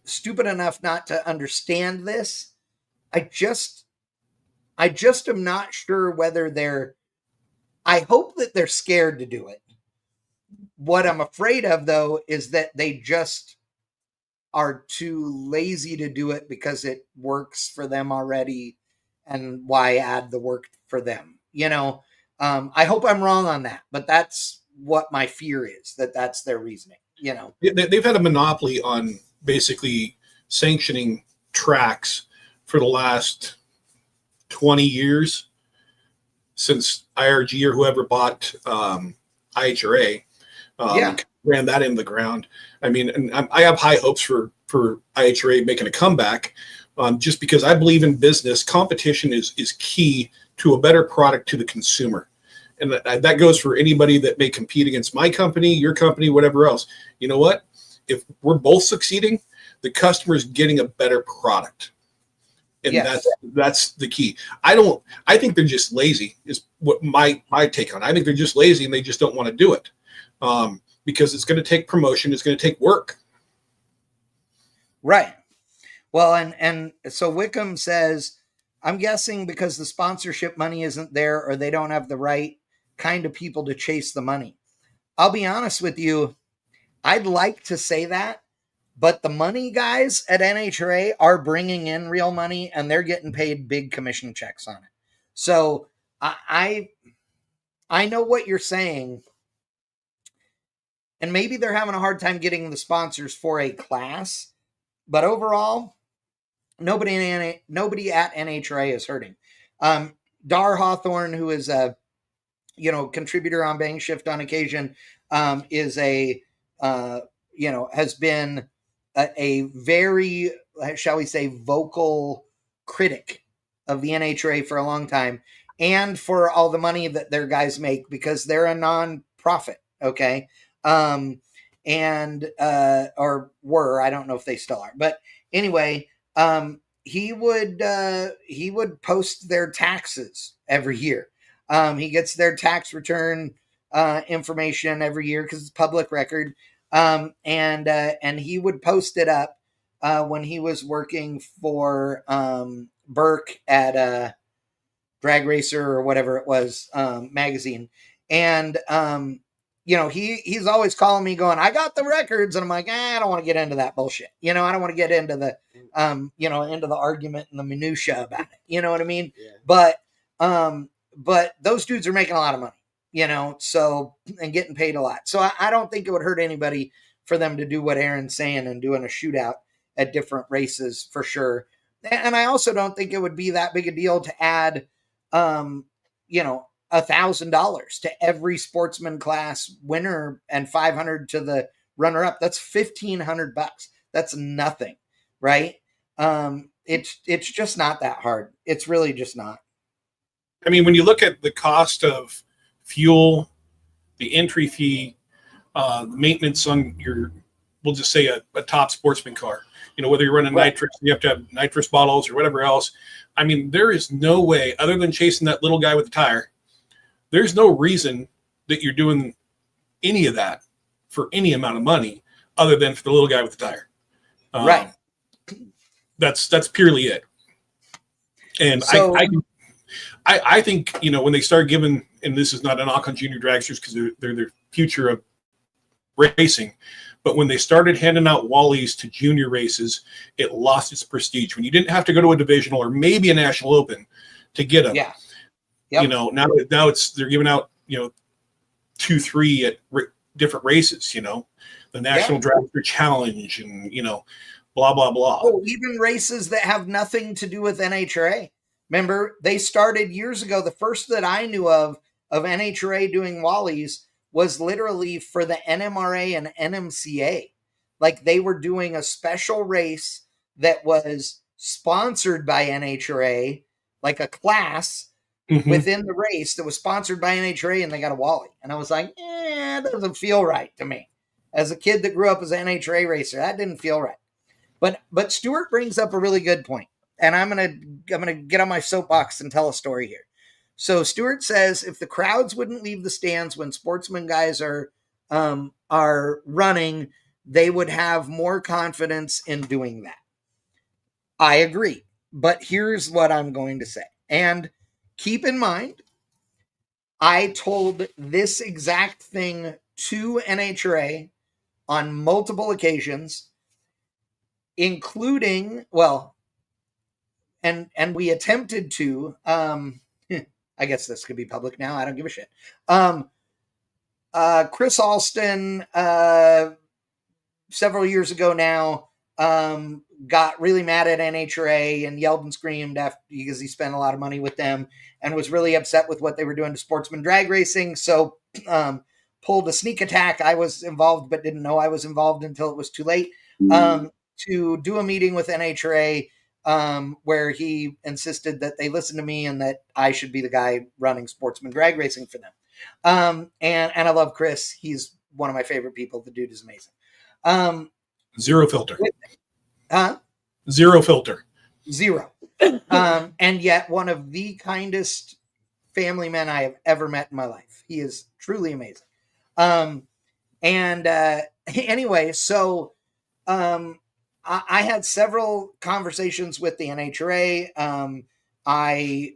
stupid enough not to understand this. I just am not sure whether I hope that they're scared to do it. What I'm afraid of, though, is that they just are too lazy to do it because it works for them already. And why add the work for them? I hope I'm wrong on that, but that's what my fear is, that's their reasoning.
They've had a monopoly on basically sanctioning tracks for the last 20 years since IRG or whoever bought IHRA. Ran that in the ground. I mean, and I have high hopes for IHRA making a comeback. Just because I believe in business, competition is key to a better product to the consumer. And that goes for anybody that may compete against my company, your company, whatever else. You know what? If we're both succeeding, the customer is getting a better product. And that's the key. I think they're just lazy is what my take on it. I think they're just lazy and they just don't want to do it because it's going to take promotion. It's going to take work.
Right. Well, and so Wickham says, I'm guessing because the sponsorship money isn't there or they don't have the right kind of people to chase the money. I'll be honest with you. I'd like to say that, but the money guys at NHRA are bringing in real money and they're getting paid big commission checks on it. So I know what you're saying. And maybe they're having a hard time getting the sponsors for a class, but overall, nobody at NHRA is hurting. Dar Hawthorne, who is a contributor on Bang Shift on occasion, is has been a very, shall we say, vocal critic of the NHRA for a long time, and for all the money that their guys make, because they're a non-profit. Okay. Or were, I don't know if they still are, but anyway, he would post their taxes every year. He gets their tax return information every year because it's public record. And he would post it up when he was working for Burke at Drag Racer or whatever it was magazine. And he's always calling me going, I got the records. And I'm like, I don't want to get into that bullshit. I don't want to get into the, into the argument and the minutia about it. You know what I mean? Yeah. But those dudes are making a lot of money, so, and getting paid a lot. So I don't think it would hurt anybody for them to do what Aaron's saying and doing a shootout at different races for sure. And I also don't think it would be that big a deal to add, $1,000 to every sportsman class winner and $500 to the runner up. That's $1,500. That's nothing. Right. It's just not that hard. It's really just not.
I mean, when you look at the cost of fuel, the entry fee, the maintenance on we'll just say a top sportsman car, whether you're running nitrous, you have to have nitrous bottles or whatever else. I mean, there is no way, other than chasing that little guy with the tire, there's no reason that you're doing any of that for any amount of money other than for the little guy with the tire.
Right.
That's purely it. And
so,
I think, when they start giving, and this is not a knock on junior dragsters because they're the future of racing, but when they started handing out Wallies to junior races, it lost its prestige. When you didn't have to go to a divisional or maybe a national open to get them.
Yeah. Yep.
Now they're giving out, 2-3 at different races, the National Dragster Challenge and, blah, blah, blah.
Oh, even races that have nothing to do with NHRA. Remember, they started years ago. The first that I knew of NHRA doing Wallies was literally for the NMRA and NMCA. Like they were doing a special race that was sponsored by NHRA, like a class within the race that was sponsored by NHRA, and they got a Wally. And I was like, it doesn't feel right to me. As a kid that grew up as an NHRA racer, that didn't feel right. But Stuart brings up a really good point. And I'm gonna get on my soapbox and tell a story here. So Stuart says if the crowds wouldn't leave the stands when sportsman guys are running, they would have more confidence in doing that. I agree. But here's what I'm going to say. And keep in mind, I told this exact thing to NHRA on multiple occasions, including, and we attempted to, I guess this could be public now. I don't give a shit. Chris Alston, several years ago now, got really mad at NHRA and yelled and screamed because he spent a lot of money with them and was really upset with what they were doing to sportsman drag racing. So pulled a sneak attack. I was involved, but didn't know I was involved until it was too late, to do a meeting with NHRA where he insisted that they listen to me and that I should be the guy running sportsman drag racing for them. And I love Chris. He's one of my favorite people. The dude is amazing.
Zero filter.
Huh?
Zero filter.
Zero. And yet one of the kindest family men I have ever met in my life. He is truly amazing. Anyway, so I had several conversations with the NHRA. I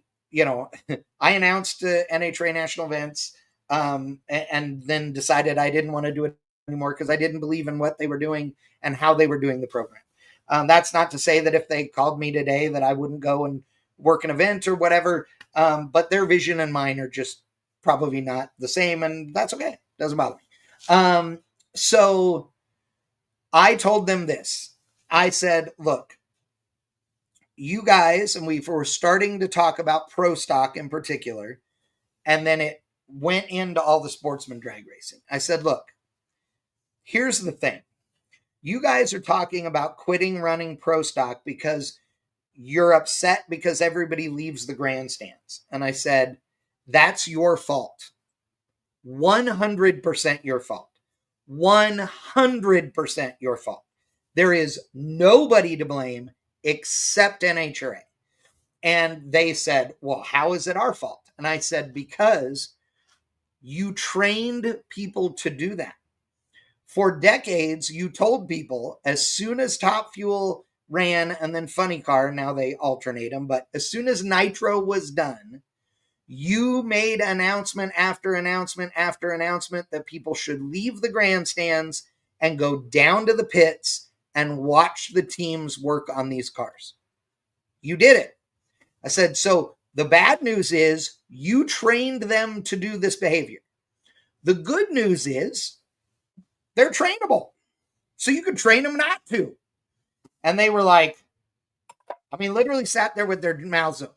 announced NHRA national events. and then decided I didn't want to do it anymore because I didn't believe in what they were doing and how they were doing the program. That's not to say that if they called me today that I wouldn't go and work an event or whatever, but their vision and mine are just probably not the same, and that's okay. Doesn't bother me. So I told them this. I said, look, you guys, and we were starting to talk about pro stock in particular, and then it went into all the sportsman drag racing. I said, look, here's the thing. You guys are talking about quitting running pro stock because you're upset because everybody leaves the grandstands. And I said, that's your fault. 100% your fault. 100% your fault. There is nobody to blame except NHRA. And they said, well, how is it our fault? And I said, because you trained people to do that. For decades, you told people as soon as Top Fuel ran and then Funny Car, now they alternate them, but as soon as Nitro was done, you made announcement after announcement after announcement that people should leave the grandstands and go down to the pits and watch the teams work on these cars. You did it. I said, so the bad news is you trained them to do this behavior. The good news is they're trainable. So you could train them not to. And they were like, literally sat there with their mouths open.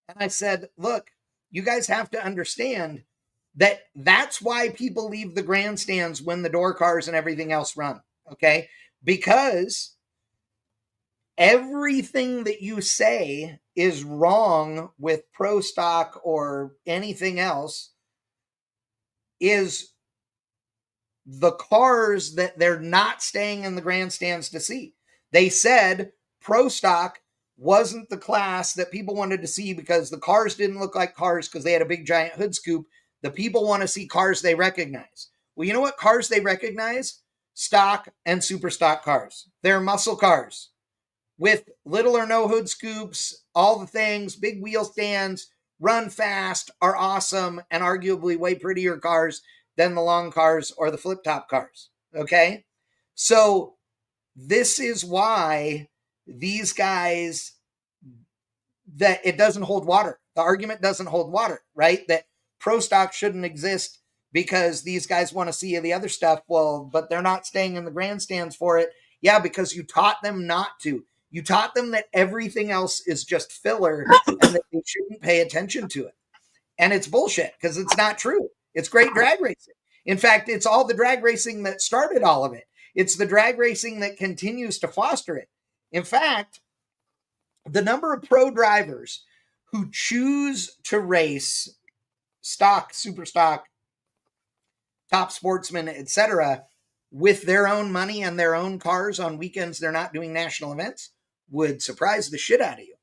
And I said, look, you guys have to understand that that's why people leave the grandstands when the door cars and everything else run. Okay. Because everything that you say is wrong with pro stock or anything else is the cars that they're not staying in the grandstands to see. They said pro stock wasn't the class that people wanted to see because the cars didn't look like cars because they had a big giant hood scoop. The people want to see cars they recognize. Well, you know what cars they recognize? Stock and super stock cars. They're muscle cars with little or no hood scoops, all the things, big wheel stands, run fast, are awesome, and arguably way prettier cars than the long cars or the flip top cars. Okay. So this is why these guys, that it doesn't hold water. The argument doesn't hold water, right? That pro stock shouldn't exist because these guys want to see the other stuff. Well, but they're not staying in the grandstands for it. Yeah, because you taught them not to. You taught them that everything else is just filler and that they shouldn't pay attention to it. And it's bullshit because it's not true. It's great drag racing. In fact, it's all the drag racing that started all of it. It's the drag racing that continues to foster it. In fact, the number of pro drivers who choose to race stock, super stock, top sportsmen, etc., with their own money and their own cars on weekends they're not doing national events would surprise the shit out of you.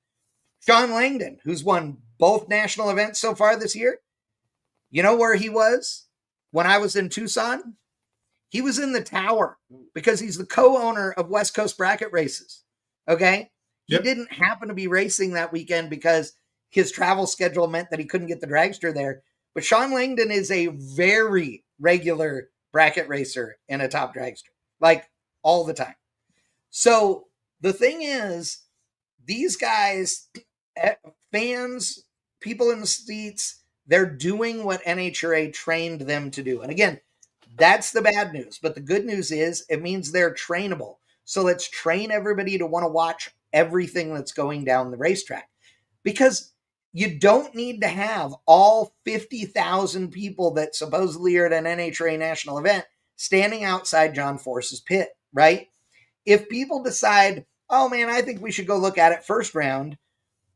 Sean Langdon, who's won both national events so far this year, you know where he was when I was in Tucson? He was in the tower because he's the co-owner of West Coast Bracket Races. Okay? Yep. He didn't happen to be racing that weekend because his travel schedule meant that he couldn't get the dragster there. But Sean Langdon is a very regular bracket racer in a top dragster, like all the time. So the thing is, these guys, fans, people in the seats, they're doing what NHRA trained them to do. And again, that's the bad news. But the good news is it means they're trainable. So let's train everybody to want to watch everything that's going down the racetrack. Because you don't need to have all 50,000 people that supposedly are at an NHRA national event standing outside John Force's pit, right? If people decide, oh man, I think we should go look at it first round,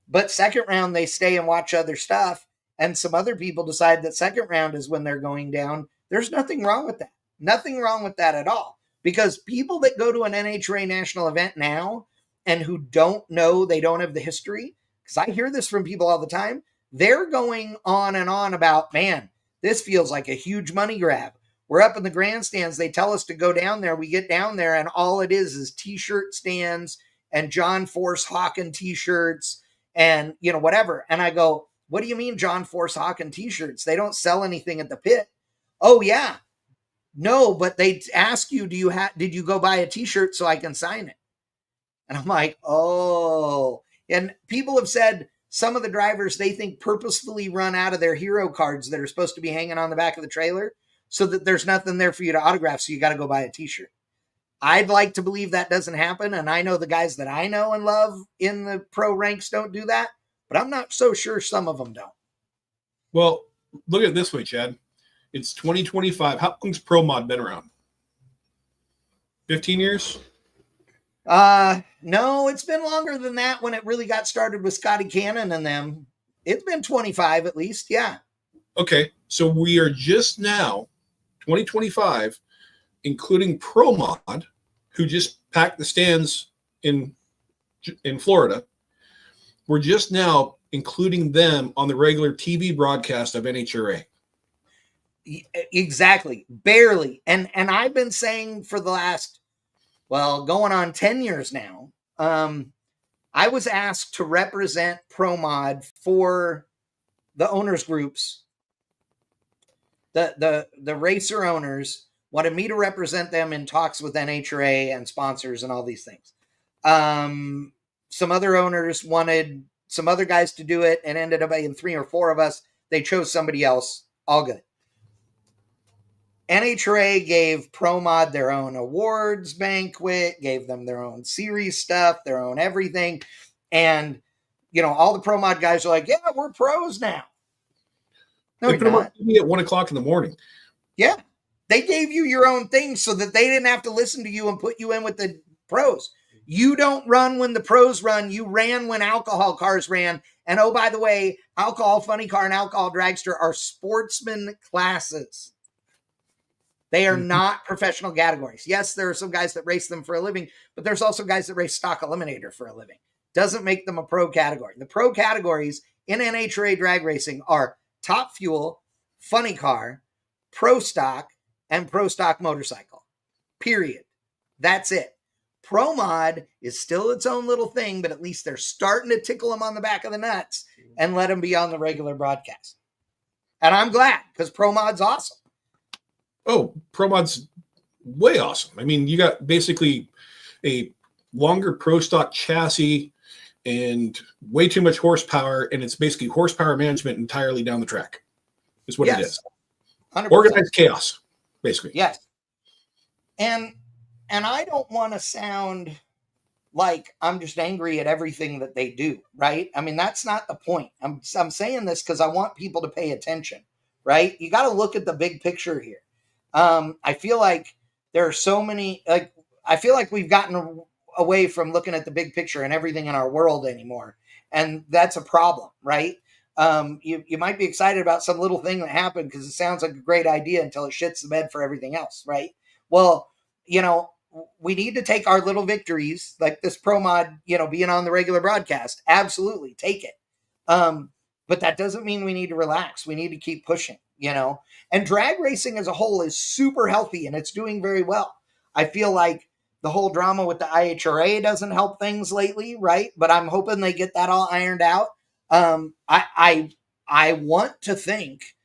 but second round they stay and watch other stuff, and some other people decide that second round is when they're going down, there's nothing wrong with that. Nothing wrong with that at all. Because people that go to an NHRA national event now and who don't know, they don't have the history, because I hear this from people all the time, they're going on and on about, man, this feels like a huge money grab. We're up in the grandstands. They tell us to go down there. We get down there and all it is t-shirt stands and John Force Hawken t-shirts and, whatever. And I go, What do you mean John Force Hawken t-shirts? They don't sell anything at the pit. Oh yeah. No, but they ask you, did you go buy a t-shirt so I can sign it? And I'm like, oh. And people have said some of the drivers, they think purposefully run out of their hero cards that are supposed to be hanging on the back of the trailer so that there's nothing there for you to autograph. So you got to go buy a t-shirt. I'd like to believe that doesn't happen. And I know the guys that I know and love in the pro ranks don't do that, but I'm not so sure some of them don't.
Well, look at it this way, Chad. It's 2025. How long's Pro Mod been around? 15 years?
No, it's been longer than that when it really got started with Scotty Cannon and them. It's been 25 at least, yeah.
Okay, so we are just now, 2025, including Pro Mod, who just packed the stands in Florida. We're just now including them on the regular TV broadcast of NHRA.
Exactly, barely. And I've been saying for the last, going on 10 years now, I was asked to represent Pro Mod for the owners groups. The racer owners wanted me to represent them in talks with NHRA and sponsors and all these things. Some other owners wanted some other guys to do it and ended up being 3 or 4 of us. They chose somebody else. All good. NHRA gave Pro Mod their own awards banquet, gave them their own series stuff, their own everything. And, all the Pro Mod guys are like, yeah, we're pros now. No,
they put them on TV at 1 o'clock in the morning.
Yeah. They gave you your own thing so that they didn't have to listen to you and put you in with the pros. You don't run when the pros run. You ran when alcohol cars ran. And oh, by the way, alcohol funny car and alcohol dragster are sportsman classes. They are not professional categories. Yes, there are some guys that race them for a living, but there's also guys that race stock eliminator for a living. Doesn't make them a pro category. The pro categories in NHRA drag racing are top fuel, funny car, pro stock, and pro stock motorcycle. Period. That's it. Pro Mod is still its own little thing, but at least they're starting to tickle them on the back of the nuts and let them be on the regular broadcast. And I'm glad because Pro Mod's awesome.
Oh, Pro Mod's way awesome. I mean, you got basically a longer pro stock chassis and way too much horsepower, and it's basically horsepower management entirely down the track is what it is.
100%.
Organized chaos, basically.
Yes. And I don't want to sound like I'm just angry at everything that they do, right? I mean, that's not the point. I'm saying this because I want people to pay attention, right? You got to look at the big picture here. I feel like there are so many, I feel like we've gotten away from looking at the big picture and everything in our world anymore. And that's a problem, right? You might be excited about some little thing that happened because it sounds like a great idea until it shits the bed for everything else, right? Well, we need to take our little victories, like this Pro Mod, being on the regular broadcast. Absolutely, take it. But that doesn't mean we need to relax. We need to keep pushing, And drag racing as a whole is super healthy and it's doing very well. I feel like the whole drama with the IHRA doesn't help things lately, right? But I'm hoping they get that all ironed out. I want to think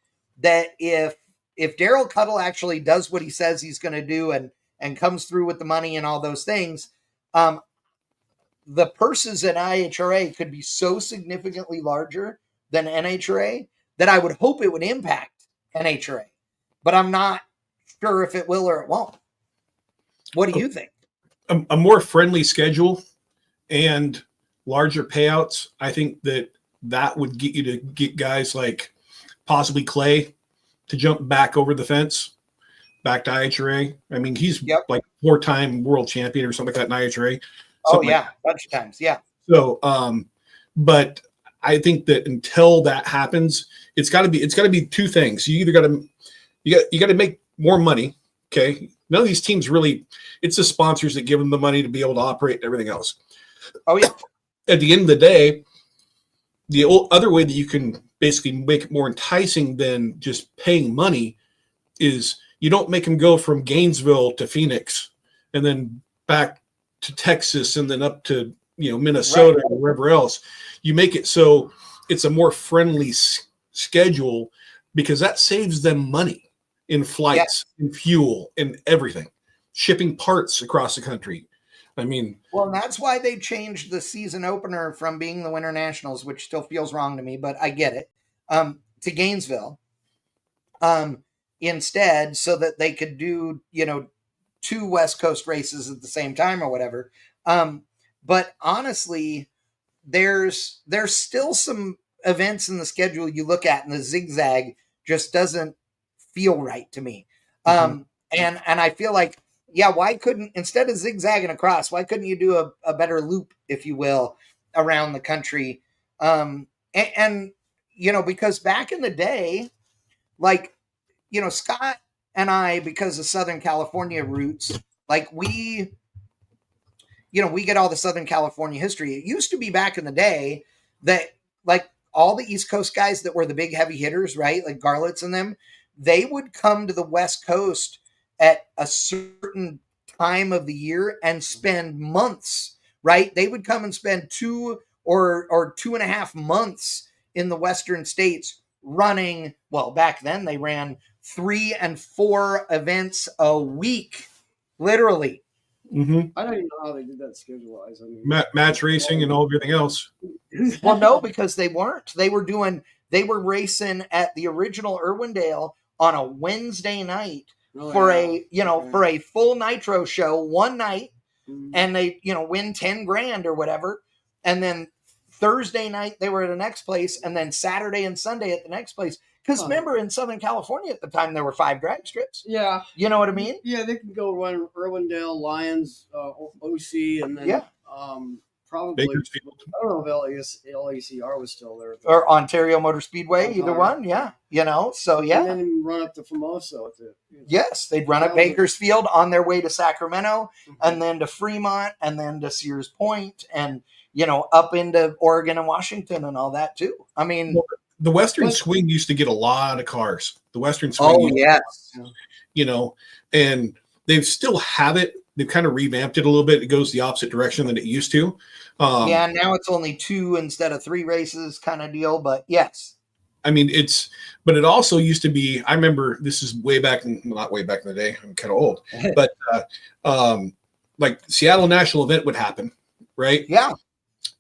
that if Daryl Cuttle actually does what he says he's going to do and comes through with the money and all those things, the purses at IHRA could be so significantly larger than NHRA that I would hope it would impact NHRA. But I'm not sure if it will or it won't. What do you think?
A more friendly schedule and larger payouts, I think that would get you to get guys like possibly Clay to jump back over the fence, back to IHRA. I mean, he's like 4-time world champion or something like that in IHRA.
Oh, yeah, a bunch of times, yeah.
So, but I think that until that happens, it's got to be two things. You either got to make more money. Okay, none of these teams really. It's the sponsors that give them the money to be able to operate and everything else.
Oh yeah.
At the end of the day, the other way that you can basically make it more enticing than just paying money is you don't make them go from Gainesville to Phoenix and then back to Texas and then up to Minnesota or wherever else. You make it so it's a more friendly schedule because that saves them money in flights, in fuel, in everything, shipping parts across the country. I mean,
well, that's why they changed the season opener from being the Winter Nationals, which still feels wrong to me, but I get it, to Gainesville, instead, so that they could do, 2 West Coast races at the same time or whatever. But honestly, there's still some events in the schedule you look at, and the zigzag just doesn't feel right to me. And I feel like, why couldn't, instead of zigzagging across, why couldn't you do a better loop, if you will, around the country? Because back in the day, like, Scott and I, because of Southern California roots, like we get all the Southern California history. It used to be back in the day that, like, all the East Coast guys that were the big heavy hitters, right? Like Garlits and them, they would come to the West Coast at a certain time of the year and spend months, right? They would come and spend 2 or 2.5 months in the Western states running. Well, back then they ran 3 and 4 events a week, literally.
I don't even know how they did that schedule-wise. I mean,
match racing and all everything else.
Well, no, because they weren't. They were racing at the original Irwindale on a Wednesday night for a full nitro show one night, and they win 10 grand or whatever, and then Thursday night they were at the next place, and then Saturday and Sunday at the next place. Because remember, in Southern California at the time, there were 5 drag strips. Yeah. You know what I mean?
Yeah, they can go run Irwindale, Lions, OC, and then probably,
Bakersfield.
I don't know if LACR was still there.
Or Ontario Motor Speedway, either one, so
And then run up to Famoso.
Yes, they'd run up Bakersfield on their way to Sacramento, and then to Fremont, and then to Sears Point, and, up into Oregon and Washington and all that, too. I mean...
The Western Swing used to get a lot of cars. The Western Swing.
Oh, yes.
And they still have it. They've kind of revamped it a little bit. It goes the opposite direction than it used to.
Now it's only 2 instead of 3 races kind of deal, but yes.
I mean, but it also used to be, I remember this is not way back in the day. I'm kind of old, but like Seattle National event would happen, right?
Yeah.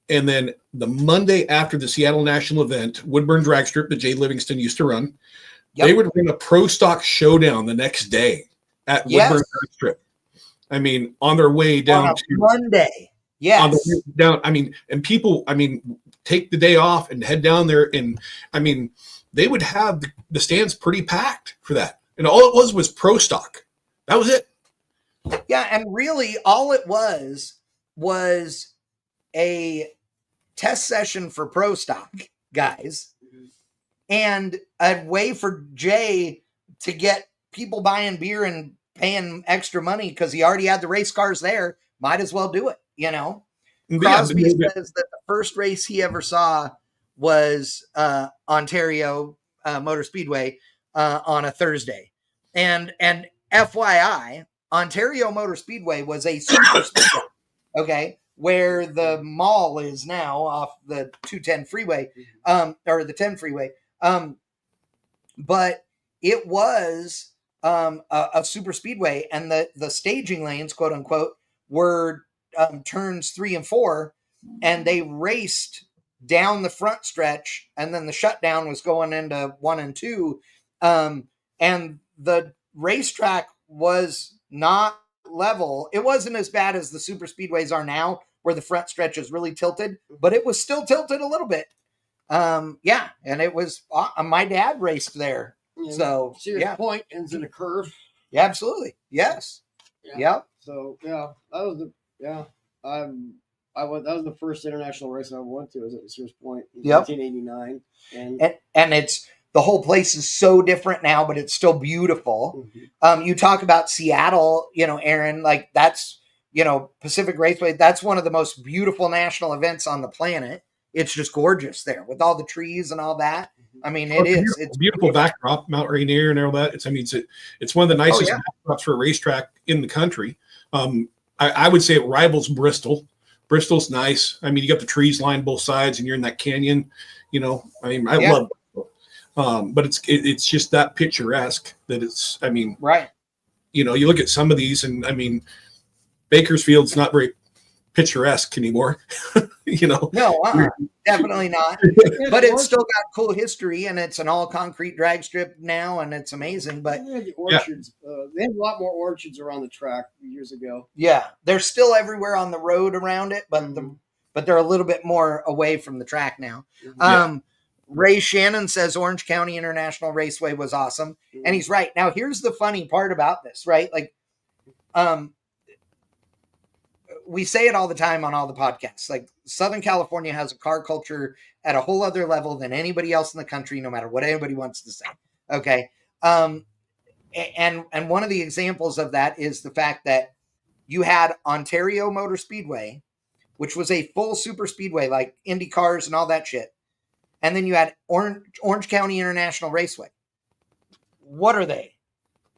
And then the Monday after the Seattle National event, Woodburn Drag Strip that Jay Livingston used to run, they would run a pro stock showdown the next day at Woodburn Drag Strip. I mean, on their way down to
Monday. Yes.
On the way down. I mean, and people, take the day off and head down there. And they would have the stands pretty packed for that. And all it was pro stock. That was it.
Yeah. And really all it was a test session for pro stock guys and a way for Jay to get people buying beer and paying extra money because he already had the race cars there. Might as well do it, Crosby says that the first race he ever saw was Ontario Motor Speedway on a Thursday. And FYI, Ontario Motor Speedway was a super speedway, okay? Where the mall is now off the 210 freeway, or the 10 freeway. But it was a super speedway, and the staging lanes, quote unquote, were turns 3 and 4, and they raced down the front stretch, and then the shutdown was going into 1 and 2. And the racetrack was not level. It wasn't as bad as the super speedways are now, where the front stretch is really tilted, but it was still tilted a little bit. And it was my dad raced there. So
Sears Point ends in a curve.
Yeah, absolutely. Yes. Yeah.
So that was that was the first international race I went to. Was at Sears Point in 1989,
and it's the whole place is so different now, but it's still beautiful. You talk about Seattle, Aaron, like that's Pacific Raceway. That's one of the most beautiful national events on the planet. It's just gorgeous there with all the trees and all that. I mean, it's
beautiful backdrop, Mount Rainier and all that. It's one of the nicest backdrops for a racetrack in the country. I would say it rivals Bristol. Bristol's nice. I mean, you got the trees lined both sides, and you're in that canyon. You know, I mean, I love Bristol. But it's just that picturesque that it's. I mean,
right.
You know, you look at some of these, and I mean, Bakersfield's not very picturesque anymore. You know,
no, definitely not. But it's still got cool history, and it's an all concrete drag strip now, and it's amazing. But
they had the orchards. They had a lot more orchards around the track years ago.
Yeah, they're still everywhere on the road around it, but but they're a little bit more away from the track now. Ray Shannon says Orange County International Raceway was awesome, and he's right. Now, here's the funny part about this, right? Like, we say it all the time on all the podcasts. Like, Southern California has a car culture at a whole other level than anybody else in the country, no matter what anybody wants to say. Okay. And one of the examples of that is the fact that you had Ontario Motor Speedway, which was a full super speedway, like Indy cars and all that shit. And then you had Orange County International Raceway. What are they?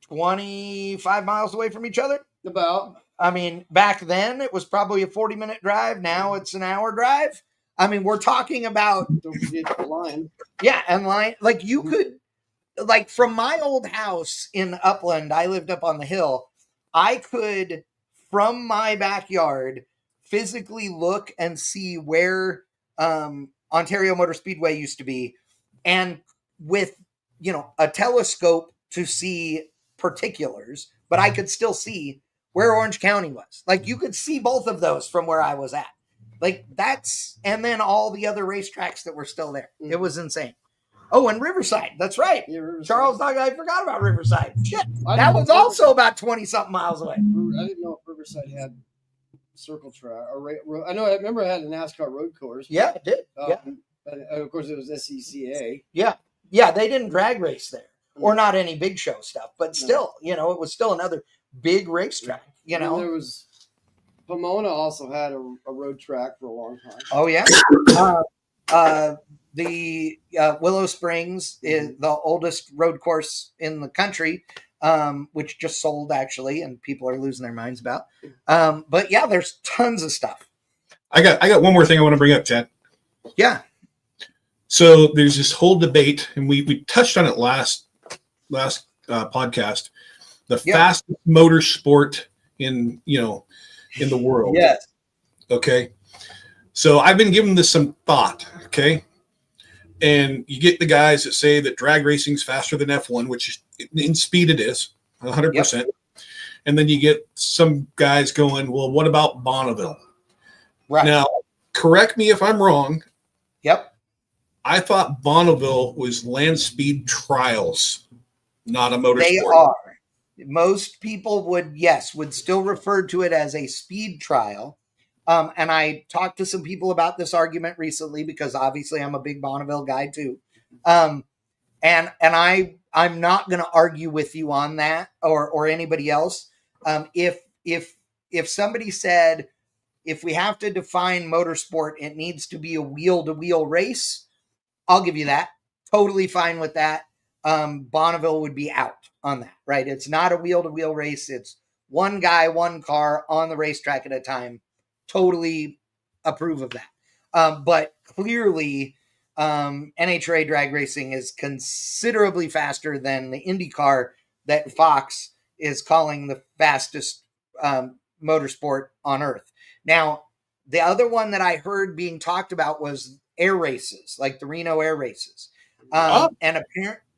25 miles away from each other?
About.
I mean, back then it was probably a 40-minute drive. Now it's an hour drive. I mean, we're talking about
Don't forget the line.
Yeah, and line. Like, you could, like, from my old house in Upland, I lived up on the hill. I could, from my backyard, physically look and see where Ontario Motor Speedway used to be, and with, you know, a telescope to see particulars, but I could still see where Orange County was. Like, you could see both of those from where I was at. Like, that's, and then all the other racetracks that were still there. It was insane. Oh, and Riverside. That's right.
Yeah, Riverside.
Charles, I forgot about Riverside. Shit. That was also about 20-something miles away.
I didn't know if Riverside had circle track. I remember it had a NASCAR road course.
Yeah, it did.
And of course, it was SECA.
Yeah. Yeah, they didn't drag race there. Or not any big show stuff. But still, you know, it was still another big racetrack, you know.
And there was, Pomona also had a road track for a long time.
Oh, yeah. The Willow Springs is the oldest road course in the country, which just sold, actually, and people are losing their minds about. But yeah, there's tons of stuff.
I got one more thing I want to bring up, Chad.
Yeah.
So there's this whole debate, and we touched on it last podcast. The fastest motorsport in the world.
Yes.
Okay. So I've been giving this some thought. Okay. And you get the guys that say that drag racing is faster than F1, which in speed it is 100%. Yep. And then you get some guys going, well, what about Bonneville?
Right.
Now, correct me if I'm wrong.
Yep.
I thought Bonneville was land speed trials, not a motorsport.
They are. Most people would still refer to it as a speed trial. And I talked to some people about this argument recently because obviously I'm a big Bonneville guy too. And I'm not going to argue with you on that or anybody else. If somebody said, if we have to define motorsport, it needs to be a wheel-to-wheel race, I'll give you that. Totally fine with that. Bonneville would be out on that, right? It's not a wheel-to-wheel race. It's one guy, one car on the racetrack at a time. Totally approve of that. But clearly, NHRA drag racing is considerably faster than the IndyCar that Fox is calling the fastest motorsport on earth. Now, the other one that I heard being talked about was air races, like the Reno air races. And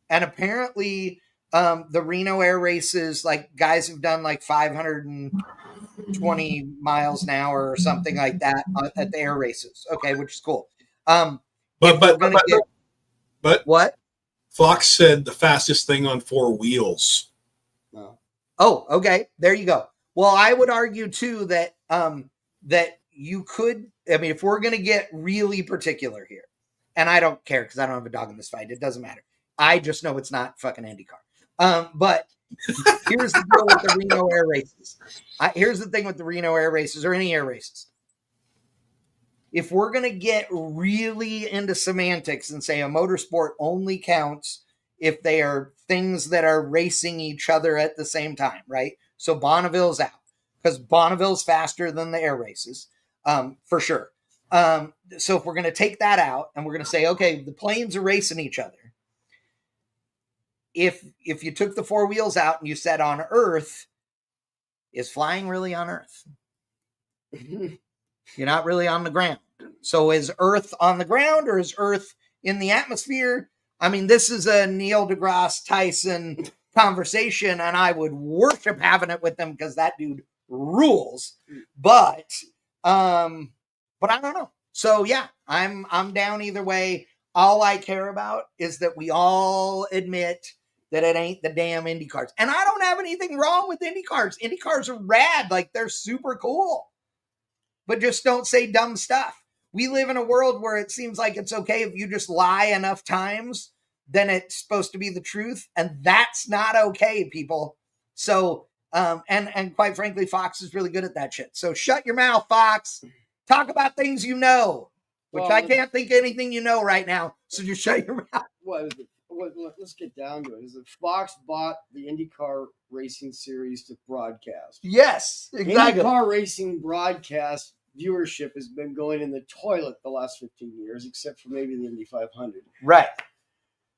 apparently the Reno air races, like guys have done like 520 miles an hour or something like that at the air races. Okay, which is cool.
But
what?
Fox said the fastest thing on four wheels.
Oh, okay. There you go. Well, I would argue too that that you could. I mean, if we're going to get really particular here, and I don't care because I don't have a dog in this fight. It doesn't matter. I just know it's not fucking IndyCar. But here's the deal with the Reno air races. Here's the thing with the Reno air races or any air races. If we're going to get really into semantics and say a motorsport only counts if they are things that are racing each other at the same time, right? So Bonneville's out because Bonneville's faster than the air races. for sure. So if we're going to take that out and we're going to say, okay, the planes are racing each other. If you took the four wheels out and you said on Earth, is flying really on Earth? You're not really on the ground. So is Earth on the ground or is Earth in the atmosphere? I mean, this is a Neil deGrasse Tyson conversation, and I would worship having it with them because that dude rules. But I don't know. So yeah, I'm down either way. All I care about is that we all admit that it ain't the damn Indy cars. And I don't have anything wrong with Indy cars. Indy cars are rad. Like, they're super cool. But just don't say dumb stuff. We live in a world where it seems like it's okay if you just lie enough times, then it's supposed to be the truth. And that's not okay, people. So, and quite frankly, Fox is really good at that shit. So shut your mouth, Fox. Talk about things you know, which I can't think of anything you know right now. So just shut your mouth.
What is it? Let's get down to it. Is that Fox bought the IndyCar racing series to broadcast?
Yes, exactly.
IndyCar racing broadcast viewership has been going in the toilet the last 15 years, except for maybe the Indy 500.
Right.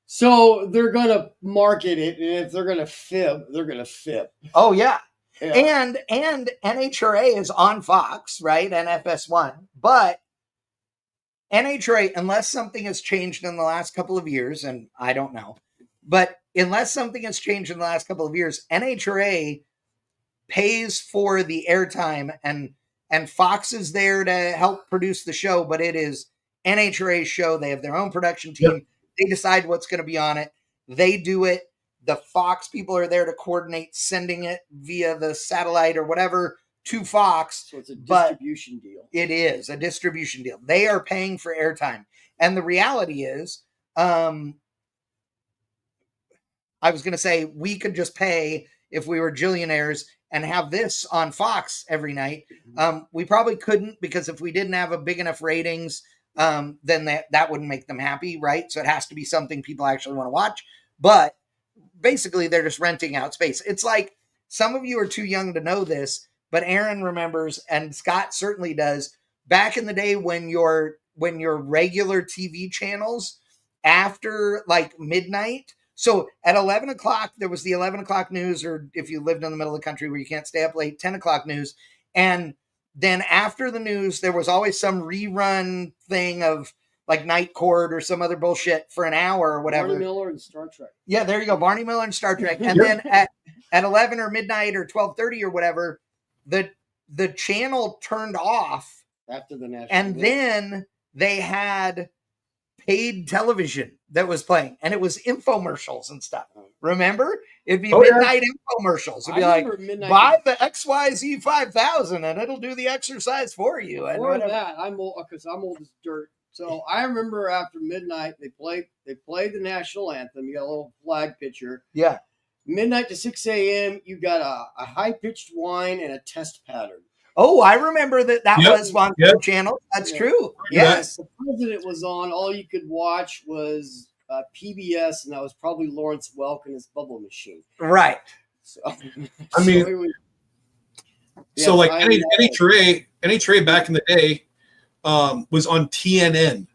So they're going to market it, and if they're going to fib, they're going to fib.
Oh, yeah. And NHRA is on Fox, right? And FS1. But NHRA, unless something has changed in the last couple of years, and I don't know, but unless something has changed in the last couple of years, NHRA pays for the airtime, and Fox is there to help produce the show, but it is NHRA's show. They have their own production team. Yep. They decide what's going to be on it. They do it. The Fox people are there to coordinate sending it via the satellite or whatever to Fox.
So it's a distribution deal.
It is a distribution deal. They are paying for airtime. And the reality is, I was going to say we could just pay if we were jillionaires and have this on Fox every night. We probably couldn't, because if we didn't have a big enough ratings, then that wouldn't make them happy, right? So it has to be something people actually want to watch. But basically, they're just renting out space. It's like, some of you are too young to know this, but Aaron remembers, and Scott certainly does, back in the day when your regular TV channels after like midnight. So at 11 o'clock, there was the 11 o'clock news, or if you lived in the middle of the country where you can't stay up late, 10 o'clock news. And then after the news, there was always some rerun thing of like Night Court or some other bullshit for an hour or whatever.
Barney Miller and Star Trek.
Yeah, there you go. Barney Miller and Star Trek. And then at 11 or midnight or 12:30 or whatever, the channel turned off
after the national.
And then they had paid television that was playing, and it was infomercials and stuff. Remember? It'd be midnight infomercials. It'd be like, buy the XYZ 5000 and it'll do the exercise for you. And
for that, I'm old because I'm old as dirt. So I remember after midnight, they played the national anthem. You got a little flag picture.
Yeah.
Midnight to 6 a.m., you got a high-pitched whine and a test pattern.
Oh, I remember that was on the channel. That's true. Yes.
The president was on. All you could watch was PBS, and that was probably Lawrence Welk and his bubble machine.
Right.
So,
I mean, like NHRA back in the day was on TNN.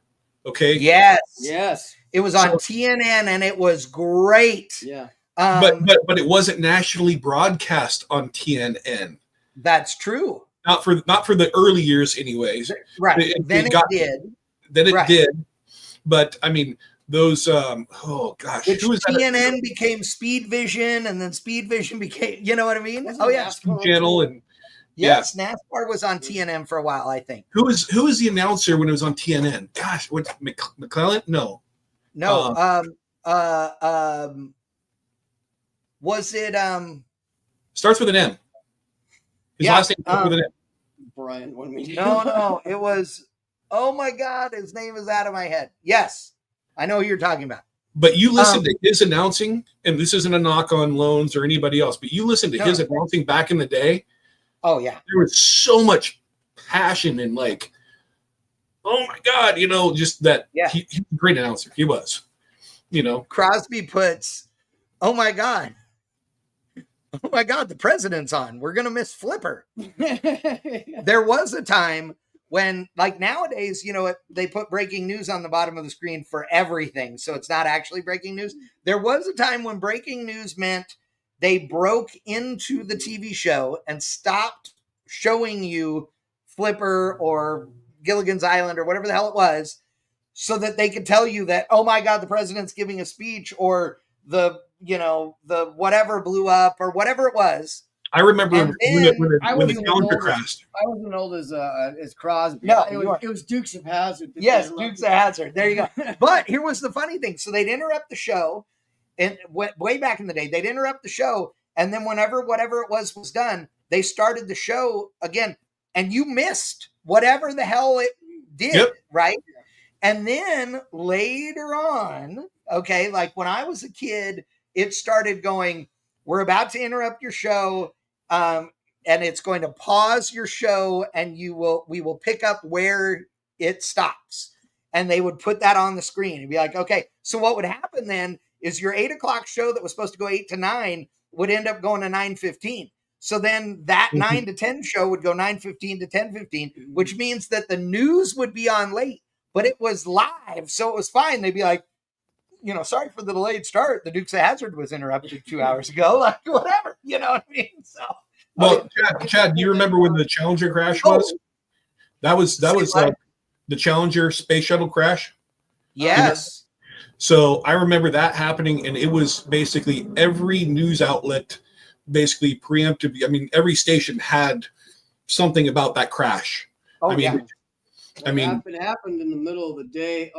Okay.
Yes. It was on TNN, and it was great.
Yeah.
But it wasn't nationally broadcast on TNN.
That's true.
Not for the early years, anyways.
Right. It did.
Then it did. But I mean, those
Which TNN became Speed Vision, and then Speed Vision became, you know what I mean?
NASCAR channel, and
NASCAR was on TNN for a while, I think.
Who was the announcer when it was on TNN? Gosh, what, McClellan? No.
Was it
starts with an M. His last name starts with an M.
Brian, what do you mean?
No, it was, oh my God, his name is out of my head. Yes, I know who you're talking about.
But you listen to his announcing, and this isn't a knock on Loans or anybody else, but you listen to his announcing back in the day.
Oh, yeah.
There was so much passion and like, oh my God, just that he's a great announcer. He was,
Crosby puts, oh my God, the president's on. We're going to miss Flipper. There was a time when, like nowadays, they put breaking news on the bottom of the screen for everything. So it's not actually breaking news. There was a time when breaking news meant they broke into the TV show and stopped showing you Flipper or Gilligan's Island or whatever the hell it was, so that they could tell you that, oh my God, the president's giving a speech, or the whatever blew up or whatever it was.
I remember when the calendar
old
crashed.
I wasn't old as Crosby.
No,
it was Dukes of Hazzard.
Yes, Dukes of Hazzard. There you go. But here was the funny thing. So they'd interrupt the show, and way back in the day, they'd interrupt the show, and then whenever whatever it was done, they started the show again, and you missed whatever the hell it did,
Yep.
right? And then later on, okay, like when I was a kid, it started going, we're about to interrupt your show, and it's going to pause your show, and we will pick up where it stops. And they would put that on the screen and be like, okay. So what would happen then is your 8 o'clock show that was supposed to go 8 to 9 would end up going to 9:15. So then that 9 to 10 show would go 9:15 to 10:15, which means that the news would be on late, but it was live. So it was fine. They'd be like, sorry for the delayed start. The Dukes of Hazzard was interrupted 2 hours ago. Like, whatever, you know what I mean? So,
well, Chad, do you remember when the Challenger crash was? That was the Challenger space shuttle crash.
Yes.
So I remember that happening, and it was basically every news outlet basically preempted. I mean, every station had something about that crash.
Oh,
it
happened in the middle of the day.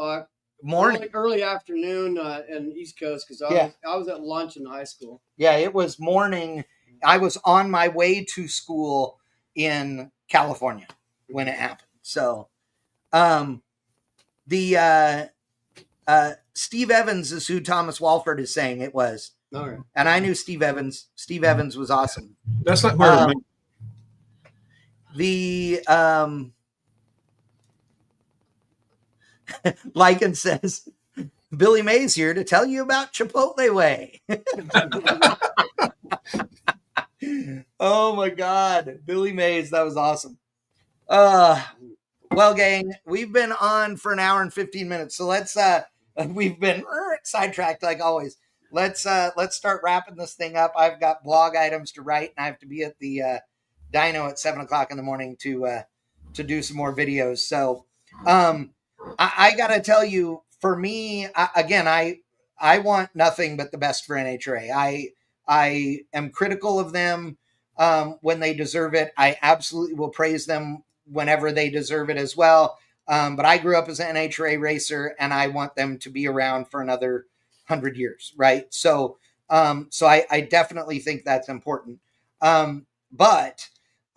Morning,
early afternoon in the East Coast, because I was at lunch in high school.
Yeah, it was morning. I was on my way to school in California when it happened. So, Steve Evans is who Thomas Walford is saying it was.
All right.
And I knew Steve Evans. Steve Evans was awesome.
That's not where I remember.
Lycan says, Billy Mays here to tell you about Chipotle Way. Oh my God. Billy Mays. That was awesome. Well, gang, we've been on for an hour and 15 minutes. So let's, we've been sidetracked like always. Let's start wrapping this thing up. I've got blog items to write, and I have to be at the dyno at 7 o'clock in the morning to do some more videos. So, I gotta tell you, for me, I want nothing but the best for NHRA. I am critical of them when they deserve it. I absolutely will praise them whenever they deserve it as well. But I grew up as an NHRA racer, and I want them to be around for another 100 years, right? So I definitely think that's important. But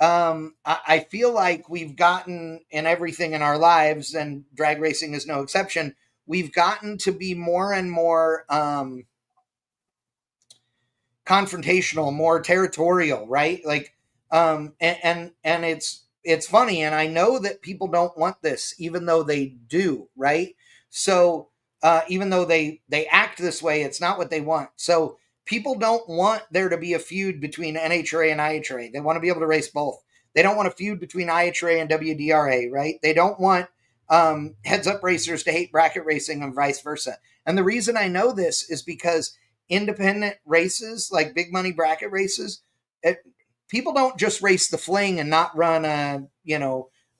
I feel like we've gotten, in everything in our lives, and drag racing is no exception, we've gotten to be more and more confrontational, more territorial, right? Like, and it's funny, and I know that people don't want this, even though they do, right? So even though they act this way, it's not what they want. So people don't want there to be a feud between NHRA and IHRA. They want to be able to race both. They don't want a feud between IHRA and WDRA, right? They don't want heads-up racers to hate bracket racing and vice versa. And the reason I know this is because independent races, like big money bracket races, people don't just race the fling and not run a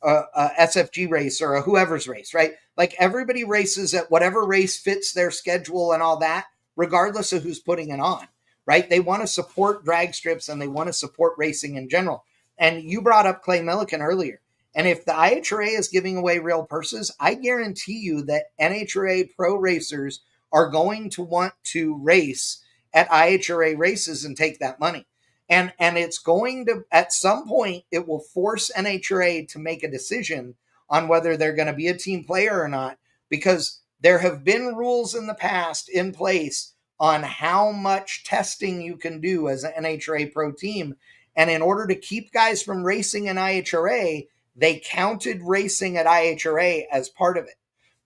SFG race or a whoever's race, right? Like everybody races at whatever race fits their schedule and all that, regardless of who's putting it on, right? They want to support drag strips, and they want to support racing in general. And you brought up Clay Millican earlier. And if the IHRA is giving away real purses, I guarantee you that NHRA pro racers are going to want to race at IHRA races and take that money. And it's going to, at some point, it will force NHRA to make a decision on whether they're going to be a team player or not, because there have been rules in the past in place on how much testing you can do as an NHRA pro team. And in order to keep guys from racing in IHRA, they counted racing at IHRA as part of it.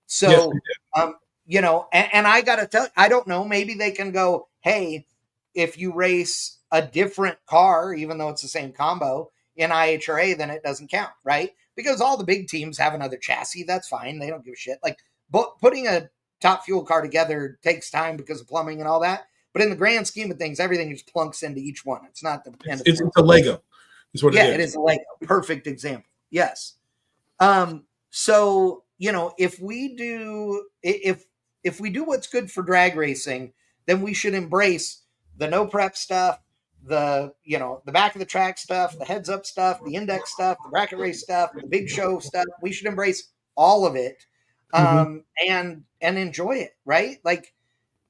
So, yes, and I got to tell you, I don't know, maybe they can go, hey, if you race a different car, even though it's the same combo in IHRA, then it doesn't count, right? because all the big teams have another chassis. That's fine. They don't give a shit. Like, but putting a top fuel car together takes time because of plumbing and all that. But in the grand scheme of things, everything just plunks into each one. It's not the end of
It's a Lego, is what it is.
Yeah, it is a Lego. Perfect example. Yes. So, you know, if we do what's good for drag racing, then we should embrace the no prep stuff, the back of the track stuff, the heads up stuff, the index stuff, the bracket race stuff, the big show stuff. We should embrace all of it, and enjoy it, right? Like,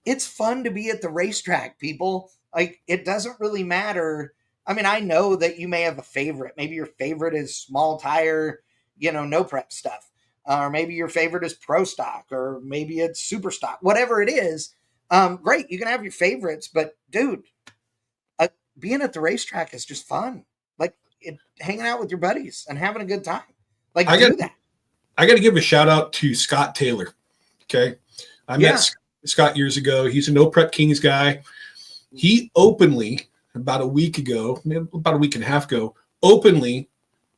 it's fun to be at the racetrack, people. Like, it doesn't really matter. I mean, I know that you may have a favorite. Maybe your favorite is small tire, no prep stuff. Or maybe your favorite is pro stock, or maybe it's super stock, whatever it is. Great. You can have your favorites, but dude, being at the racetrack is just fun. Like, hanging out with your buddies and having a good time. Like, I got
to give a shout out to Scott Taylor. Okay. I met Scott years ago. He's a no prep Kings guy. He openly, about a week and a half ago, openly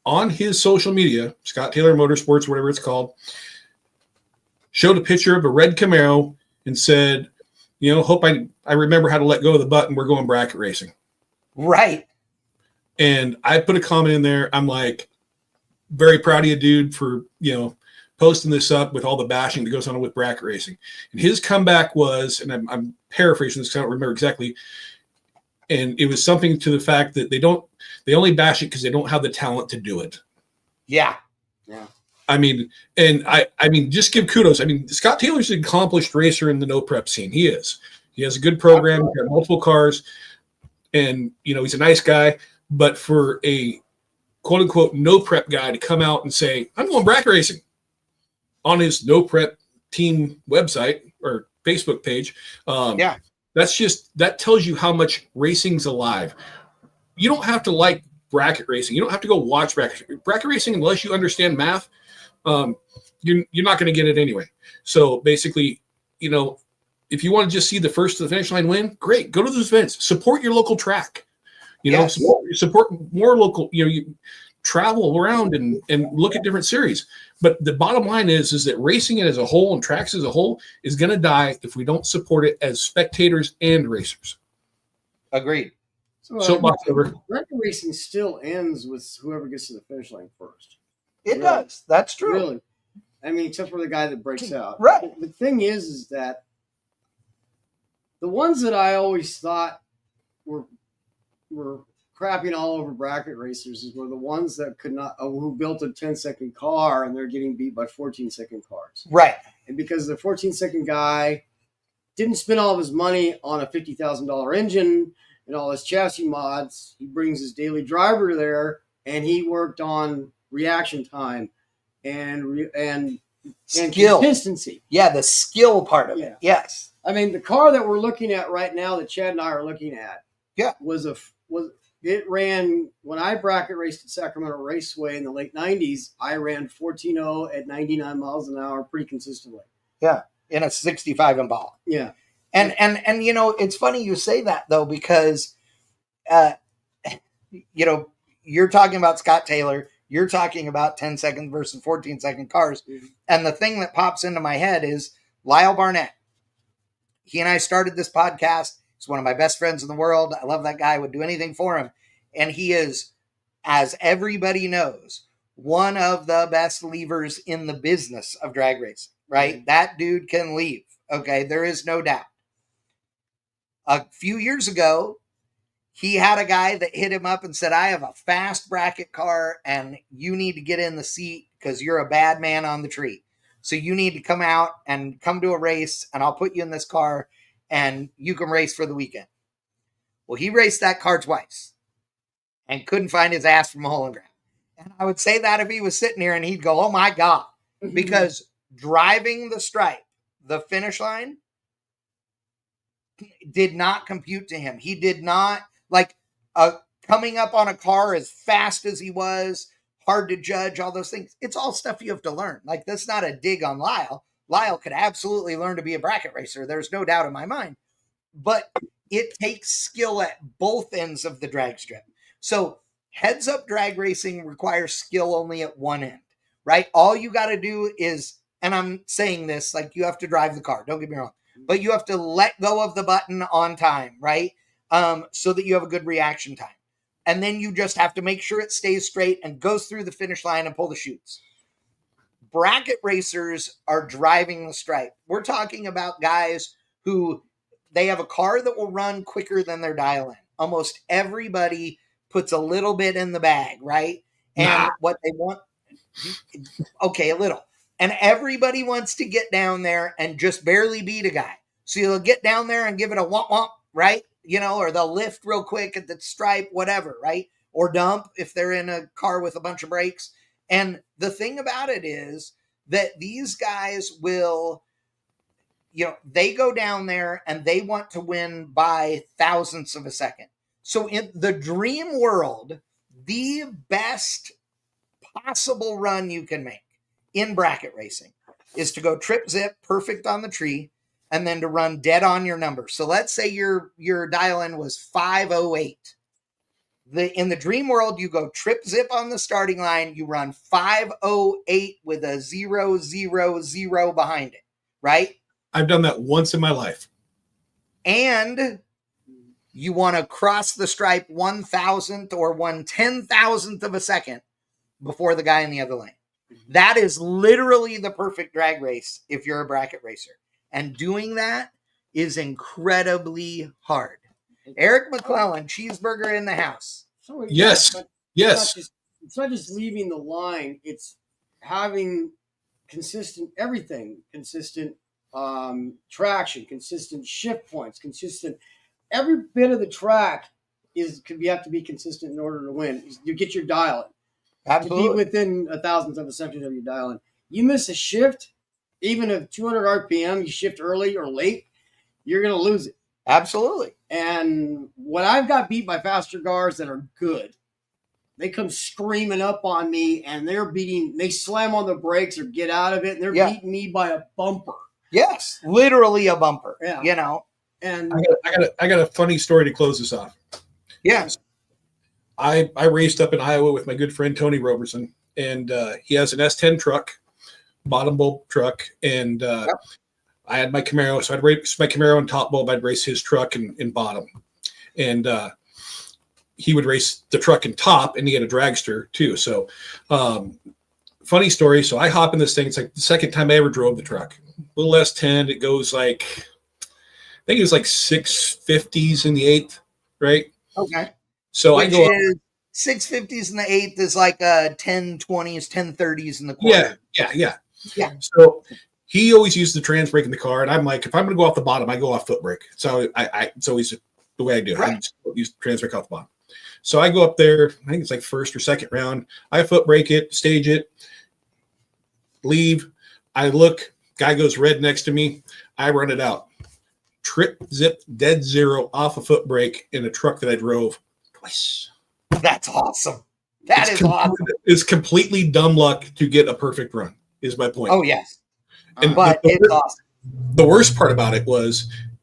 on his social media, Scott Taylor Motorsports, whatever it's called, showed a picture of a red Camaro and said, hope I remember how to let go of the button. We're going bracket racing.
Right.
And I put a comment in there. I'm like, very proud of you, dude, for, posting this up with all the bashing that goes on with bracket racing. And his comeback was, and I'm paraphrasing this because I don't remember exactly, and it was something to the fact that they only bash it because they don't have the talent to do it.
Yeah. Yeah.
I mean, and I mean, just give kudos. I mean, Scott Taylor's an accomplished racer in the no prep scene. He is. He has a good program. He's got multiple cars, and he's a nice guy. But for a quote unquote no prep guy to come out and say, "I'm going bracket racing," on his no prep team website or Facebook page, that tells you how much racing's alive. You don't have to like bracket racing. You don't have to go watch bracket racing unless you understand math. You're not going to get it anyway. So basically, if you want to just see the first to the finish line win, great. Go to those events. Support your local track. Support more local. You travel around and look at different series. But the bottom line is that racing it as a whole and tracks as a whole is going to die if we don't support it as spectators and racers.
Agreed.
So bracket racing still ends with whoever gets to the finish line first.
It does. That's true.
Really. I mean, except for the guy that breaks out.
Right.
The thing is that the ones that I always thought were crapping all over bracket racers were the ones that could not, who built a 10-second car and they're getting beat by 14-second cars.
Right.
And because the 14-second guy didn't spend all of his money on a $50,000 engine and all his chassis mods, he brings his daily driver there and he worked on reaction time and
skill.
Consistency.
Yeah, the skill part of it. Yes.
I mean, the car that we're looking at right now, that Chad and I are looking at, it ran when I bracket raced at Sacramento Raceway in the late 90s. I ran 14.0 at 99 miles an hour pretty consistently.
Yeah, in a 65 Impala.
Yeah.
And it's funny you say that though, because you're talking about Scott Taylor, you're talking about 10-second versus 14-second cars. Mm-hmm. And the thing that pops into my head is Lyle Barnett. He and I started this podcast. He's one of my best friends in the world. I love that guy. I would do anything for him. And he is, as everybody knows, one of the best leavers in the business of drag racing, right? Mm-hmm. That dude can leave. Okay. There is no doubt. A few years ago, he had a guy that hit him up and said, I have a fast bracket car and you need to get in the seat because you're a bad man on the tree. So you need to come out and come to a race and I'll put you in this car and you can race for the weekend. Well, he raced that car twice and couldn't find his ass from a hole in ground. And I would say that if he was sitting here and he'd go, oh my God, because driving the stripe, the finish line did not compute to him. He did not coming up on a car as fast as he was, hard to judge, all those things. It's all stuff you have to learn. Like, that's not a dig on Lyle. Lyle could absolutely learn to be a bracket racer. There's no doubt in my mind. But it takes skill at both ends of the drag strip. So Heads up drag racing requires skill only at one end, right? All you got to do is, and I'm saying this like you have to drive the car, don't get me wrong, but you have to let go of the button on time, right? So that you have a good reaction time. And then you just have to make sure it stays straight and goes through the finish line and pull the chutes. Bracket racers are driving the stripe. We're talking about guys who they have a car that will run quicker than their dial in. Almost everybody puts a little bit in the bag, right? And what they want, okay, a little. And everybody wants to get down there and just barely beat a guy. So you'll get down there and give it a womp womp, right? Or they'll lift real quick at the stripe, whatever, right? Or dump if they're in a car with a bunch of brakes. And the thing about it is that these guys will, they go down there and they want to win by thousandths of a second. So in the dream world, the best possible run you can make in bracket racing is to go trip zip perfect on the tree and then to run dead on your number. So let's say your dial in was 508. In the dream world, you go trip zip on the starting line, you run 508 with a 000 behind it, right?
I've done that once in my life.
And you want to cross the stripe 1,000th or 1/10,000th of a second before the guy in the other lane. That is literally the perfect drag race if you're a bracket racer. And doing that is incredibly hard. Eric McClellan, cheeseburger in the house.
So
Yes. Yes.
It's not just leaving the line. It's having consistent everything, consistent traction, consistent shift points, consistent. Every bit of the track you have to be consistent in order to win. You get your dial in.
Absolutely.
To be within 1,000th of a second of your dial in. You miss a shift, even at 200 RPM, you shift early or late, you're going to lose it.
Absolutely.
And when I've got beat by faster cars that are good, they come screaming up on me and they slam on the brakes or get out of it and they're beating me by a bumper.
Yes, literally a bumper.
Yeah. And
I got a funny story to close this off.
Yeah.
I raced up in Iowa with my good friend Tony Roberson, and he has an S10 truck, bottom bulb truck, and I had my Camaro, so I'd race my Camaro in top bulb. I'd race his truck in bottom, and he would race the truck in top, and he had a dragster too. So, funny story. So I hop in this thing. It's like the second time I ever drove the truck. A little S10. It goes like, I think it was like 650s in the 8th, right?
Okay.
So I go up,
650s in the 8th is like 1020s, 1030s in the quarter.
Yeah.
Yeah.
So he always used the trans brake in the car, and I'm like, if I'm going to go off the bottom, I go off foot brake. So it's always the way I do it.
Right.
I just use the trans brake off the bottom. So I go up there. I think it's like first or second round. I foot brake it, stage it, leave. I look. Guy goes red next to me. I run it out. Trip, zip, dead zero off a foot brake in a truck that I drove twice.
That's awesome. That is awesome.
It's completely dumb luck to get a perfect run, is my point.
Oh, yes.
And
But it's awesome.
The worst part about it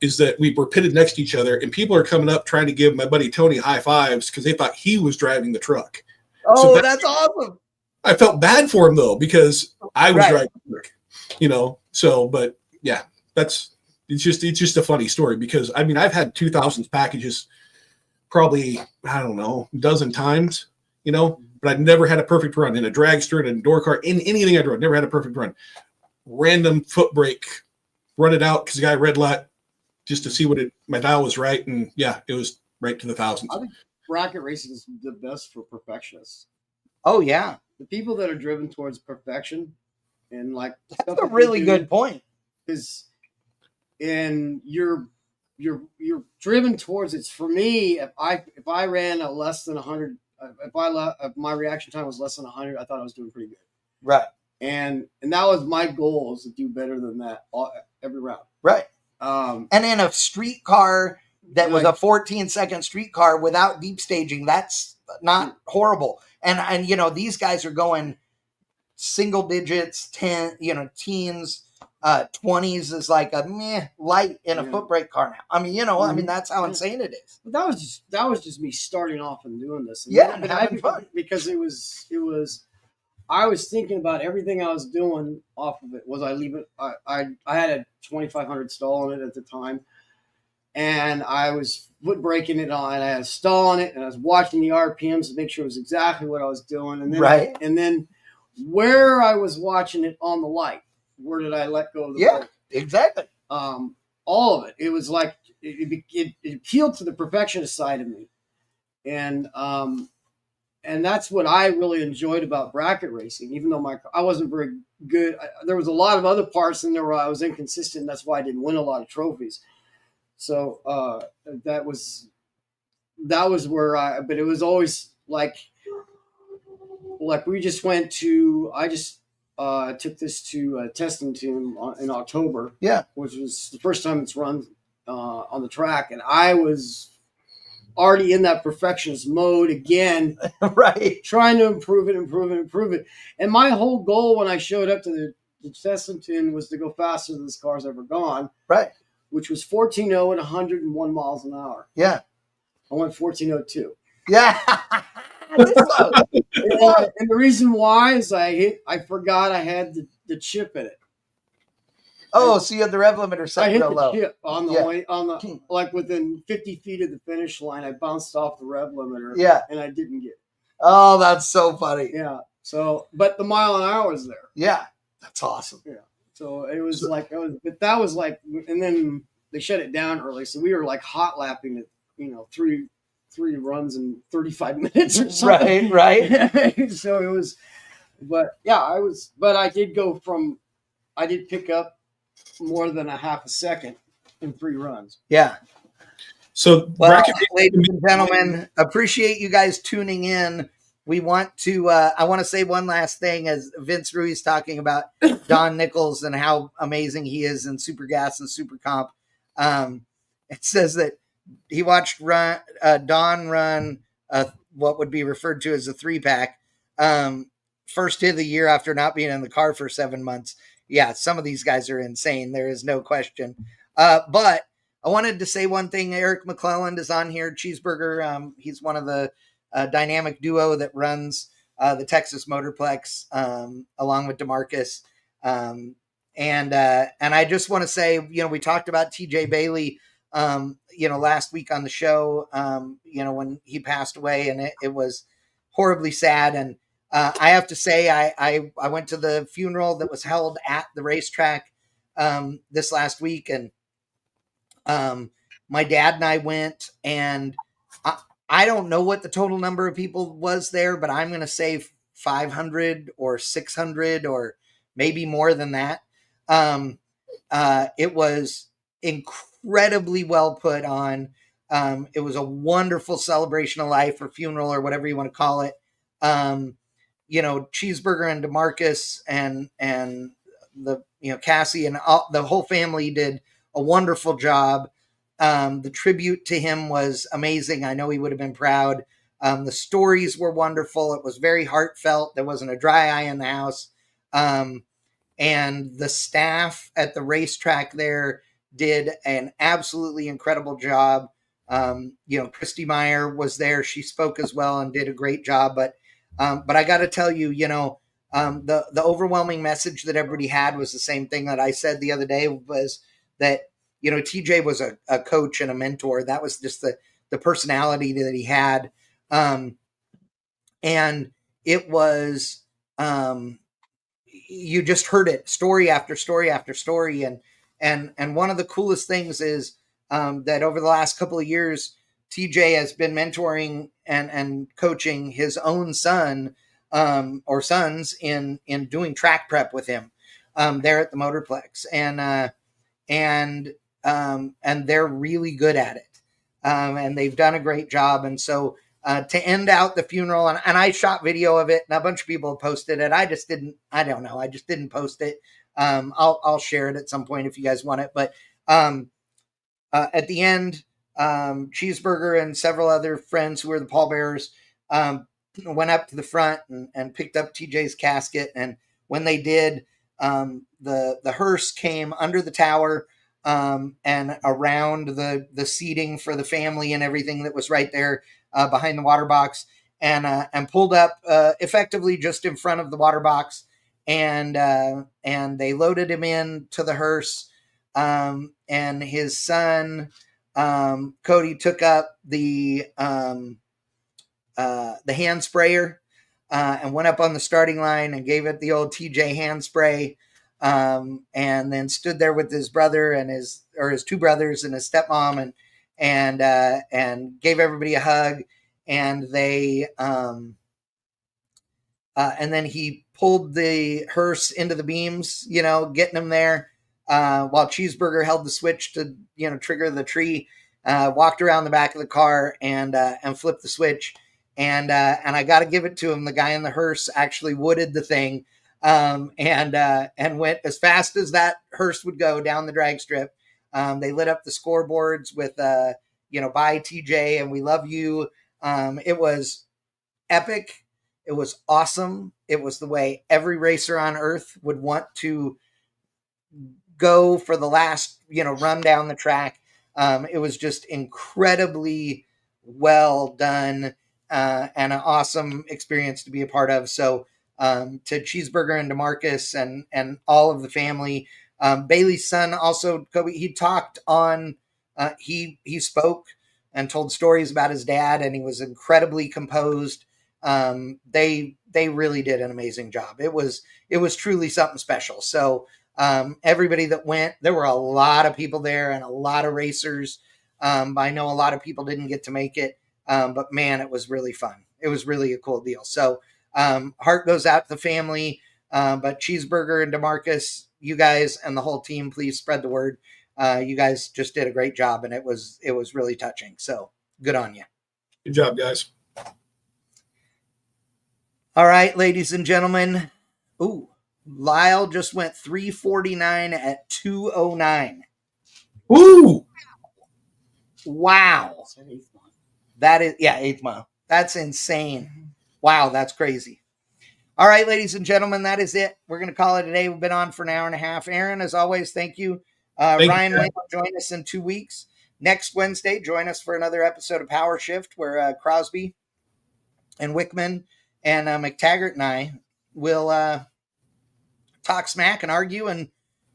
is that we were pitted next to each other, and people are coming up trying to give my buddy Tony high fives because they thought he was driving the truck.
Oh, so that's awesome.
I felt bad for him, though, because I was driving the truck, So, but yeah, it's just a funny story because, I mean, I've had 2000s packages probably, I don't know, a dozen times, but I've never had a perfect run in a dragster, in an indoor car, in anything I drove. Never had a perfect run. Random foot brake, run it out because the guy red light just to see my dial was right. And yeah, it was right to the thousands.
I think bracket racing is the best for perfectionists.
Oh, yeah.
The people that are driven towards perfection and like
that's a really good point.
Because you're driven towards it. For me, if I ran a less than 100, if my reaction time was less than 100, I thought I was doing pretty good.
Right.
And that was my goal, was to do better than that every round.
Right. And in a street car that was a 14-second street car without deep staging, that's not horrible. And these guys are going single digits, teens, 20s is like a meh light in a foot brake car now. I mean, I mean, that's how insane it is.
But that was just me starting off and doing this. And
and having fun.
Because it was I was thinking about everything I was doing off of it. Was I leaving? I had a 2500 stall in it at the time, and I was foot braking it on, and I had a stall on it, and I was watching the RPMs to make sure it was exactly what I was doing. And then and then where I was watching it on the light, where did I let go of the brake?
Exactly.
All of it. It was like it appealed to the perfectionist side of me, and that's what I really enjoyed about bracket racing. Even though I wasn't very good, there was a lot of other parts in there where I was inconsistent. That's why I didn't win a lot of trophies. So that was where but it was always like we just went to. I just took this to testing team in October.
Yeah,
which was the first time it's run on the track, and I was already in that perfectionist mode again,
right?
Trying to improve it. And my whole goal when I showed up to the testing team was to go faster than this car's ever gone,
right?
Which was 14.0 at 101 miles an hour.
Yeah,
I went 14.02.
Yeah.
And the reason why is I forgot I had the chip in it.
Oh, so you had the rev limiter set
I hit
real
the
low.
chip on the way, like within 50 feet of the finish line. I bounced off the rev limiter.
Yeah,
and I didn't get it.
Oh, that's so funny.
Yeah. So, but the mile an hour was there.
Yeah, that's awesome.
Yeah. So it was but that was like, and then they shut it down early, so we were like hot lapping it, three runs in 35 minutes or something.
Right.
So it was, but yeah, I did pick up more than a half a second in 3 runs.
Yeah.
So,
ladies and gentlemen, appreciate you guys tuning in. We want to, I want to say one last thing as Vince Ruiz talking about Don Nichols and how amazing he is in Super Gas and Super Comp. It says that he watched Don run what would be referred to as a 3-pack. First hit of the year after not being in the car for 7 months. Yeah, some of these guys are insane. There is no question. But I wanted to say one thing. Eric McClelland is on here. Cheeseburger. He's one of the dynamic duo that runs the Texas Motorplex along with DeMarcus. And I just want to say, we talked about TJ Bailey, last week on the show, when he passed away, and it was horribly sad. And I have to say, I went to the funeral that was held at the racetrack this last week, and my dad and I went, and I don't know what the total number of people was there, but I'm going to say 500 or 600 or maybe more than that. It was incredibly well put on. It was a wonderful celebration of life or funeral or whatever you want to call it. Cheeseburger and DeMarcus and the, Cassie and the whole family did a wonderful job. The tribute to him was amazing. I know he would have been proud. The stories were wonderful. It was very heartfelt. There wasn't a dry eye in the house. And the staff at the racetrack there did an absolutely incredible job. Christy Meyer was there. She spoke as well and did a great job. But I got to tell you, the overwhelming message that everybody had was the same thing that I said the other day, was that, TJ was a coach and a mentor. That was just the personality that he had. And it was, you just heard it story after story after story. And one of the coolest things is that over the last couple of years, TJ has been mentoring and coaching his own son or sons in doing track prep with him there at the Motorplex. And they're really good at it. And they've done a great job. And so to end out the funeral, and I shot video of it, and a bunch of people posted it. I just didn't post it. I'll share it at some point if you guys want it. But at the end, Cheeseburger and several other friends who were the pallbearers went up to the front and picked up TJ's casket. And when they did, the hearse came under the tower and around the seating for the family and everything that was right there behind the water box, and pulled up effectively just in front of the water box, and they loaded him in to the hearse, and his son Cody took up the hand sprayer and went up on the starting line and gave it the old TJ hand spray, and then stood there with his brother and his two brothers and his stepmom, and gave everybody a hug, and they and then he pulled the hearse into the beams, getting them there, while Cheeseburger held the switch to trigger the tree, walked around the back of the car and flipped the switch. And I got to give it to him. The guy in the hearse actually wooded the thing, and went as fast as that hearse would go down the drag strip. They lit up the scoreboards with, bye TJ and we love you. It was epic. It was awesome. It was the way every racer on earth would want to go for the last, run down the track. It was just incredibly well done. And an awesome experience to be a part of. So to Cheeseburger and DeMarcus and all of the family. Bailey's son also, Kobe, he talked on, he spoke and told stories about his dad, and he was incredibly composed. They really did an amazing job. It was truly something special. So everybody that went, there were a lot of people there and a lot of racers. I know a lot of people didn't get to make it. But man, it was really fun. It was really a cool deal. So heart goes out to the family, but Cheeseburger and DeMarcus, you guys and the whole team, please spread the word. You guys just did a great job, and it was really touching. So good on you.
Good job, guys.
All right, ladies and gentlemen. Ooh, Lyle just went 349 at 209.
Woo!
Wow. That is, 8th mile. That's insane. Wow, that's crazy. All right, ladies and gentlemen, that is it. We're going to call it a day. We've been on for an hour and a half. Aaron, as always, thank you. Ryan Wayne will join us in 2 weeks. Next Wednesday, join us for another episode of Power Shift, where Crosby and Wickman and McTaggart and I will talk smack and argue and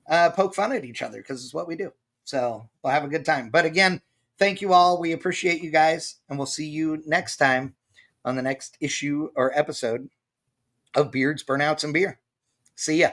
poke fun at each other, because it's what we do. So we'll have a good time. But again, thank you all. We appreciate you guys, and we'll see you next time on the next issue or episode of Beards, Burnouts, and Beer. See ya.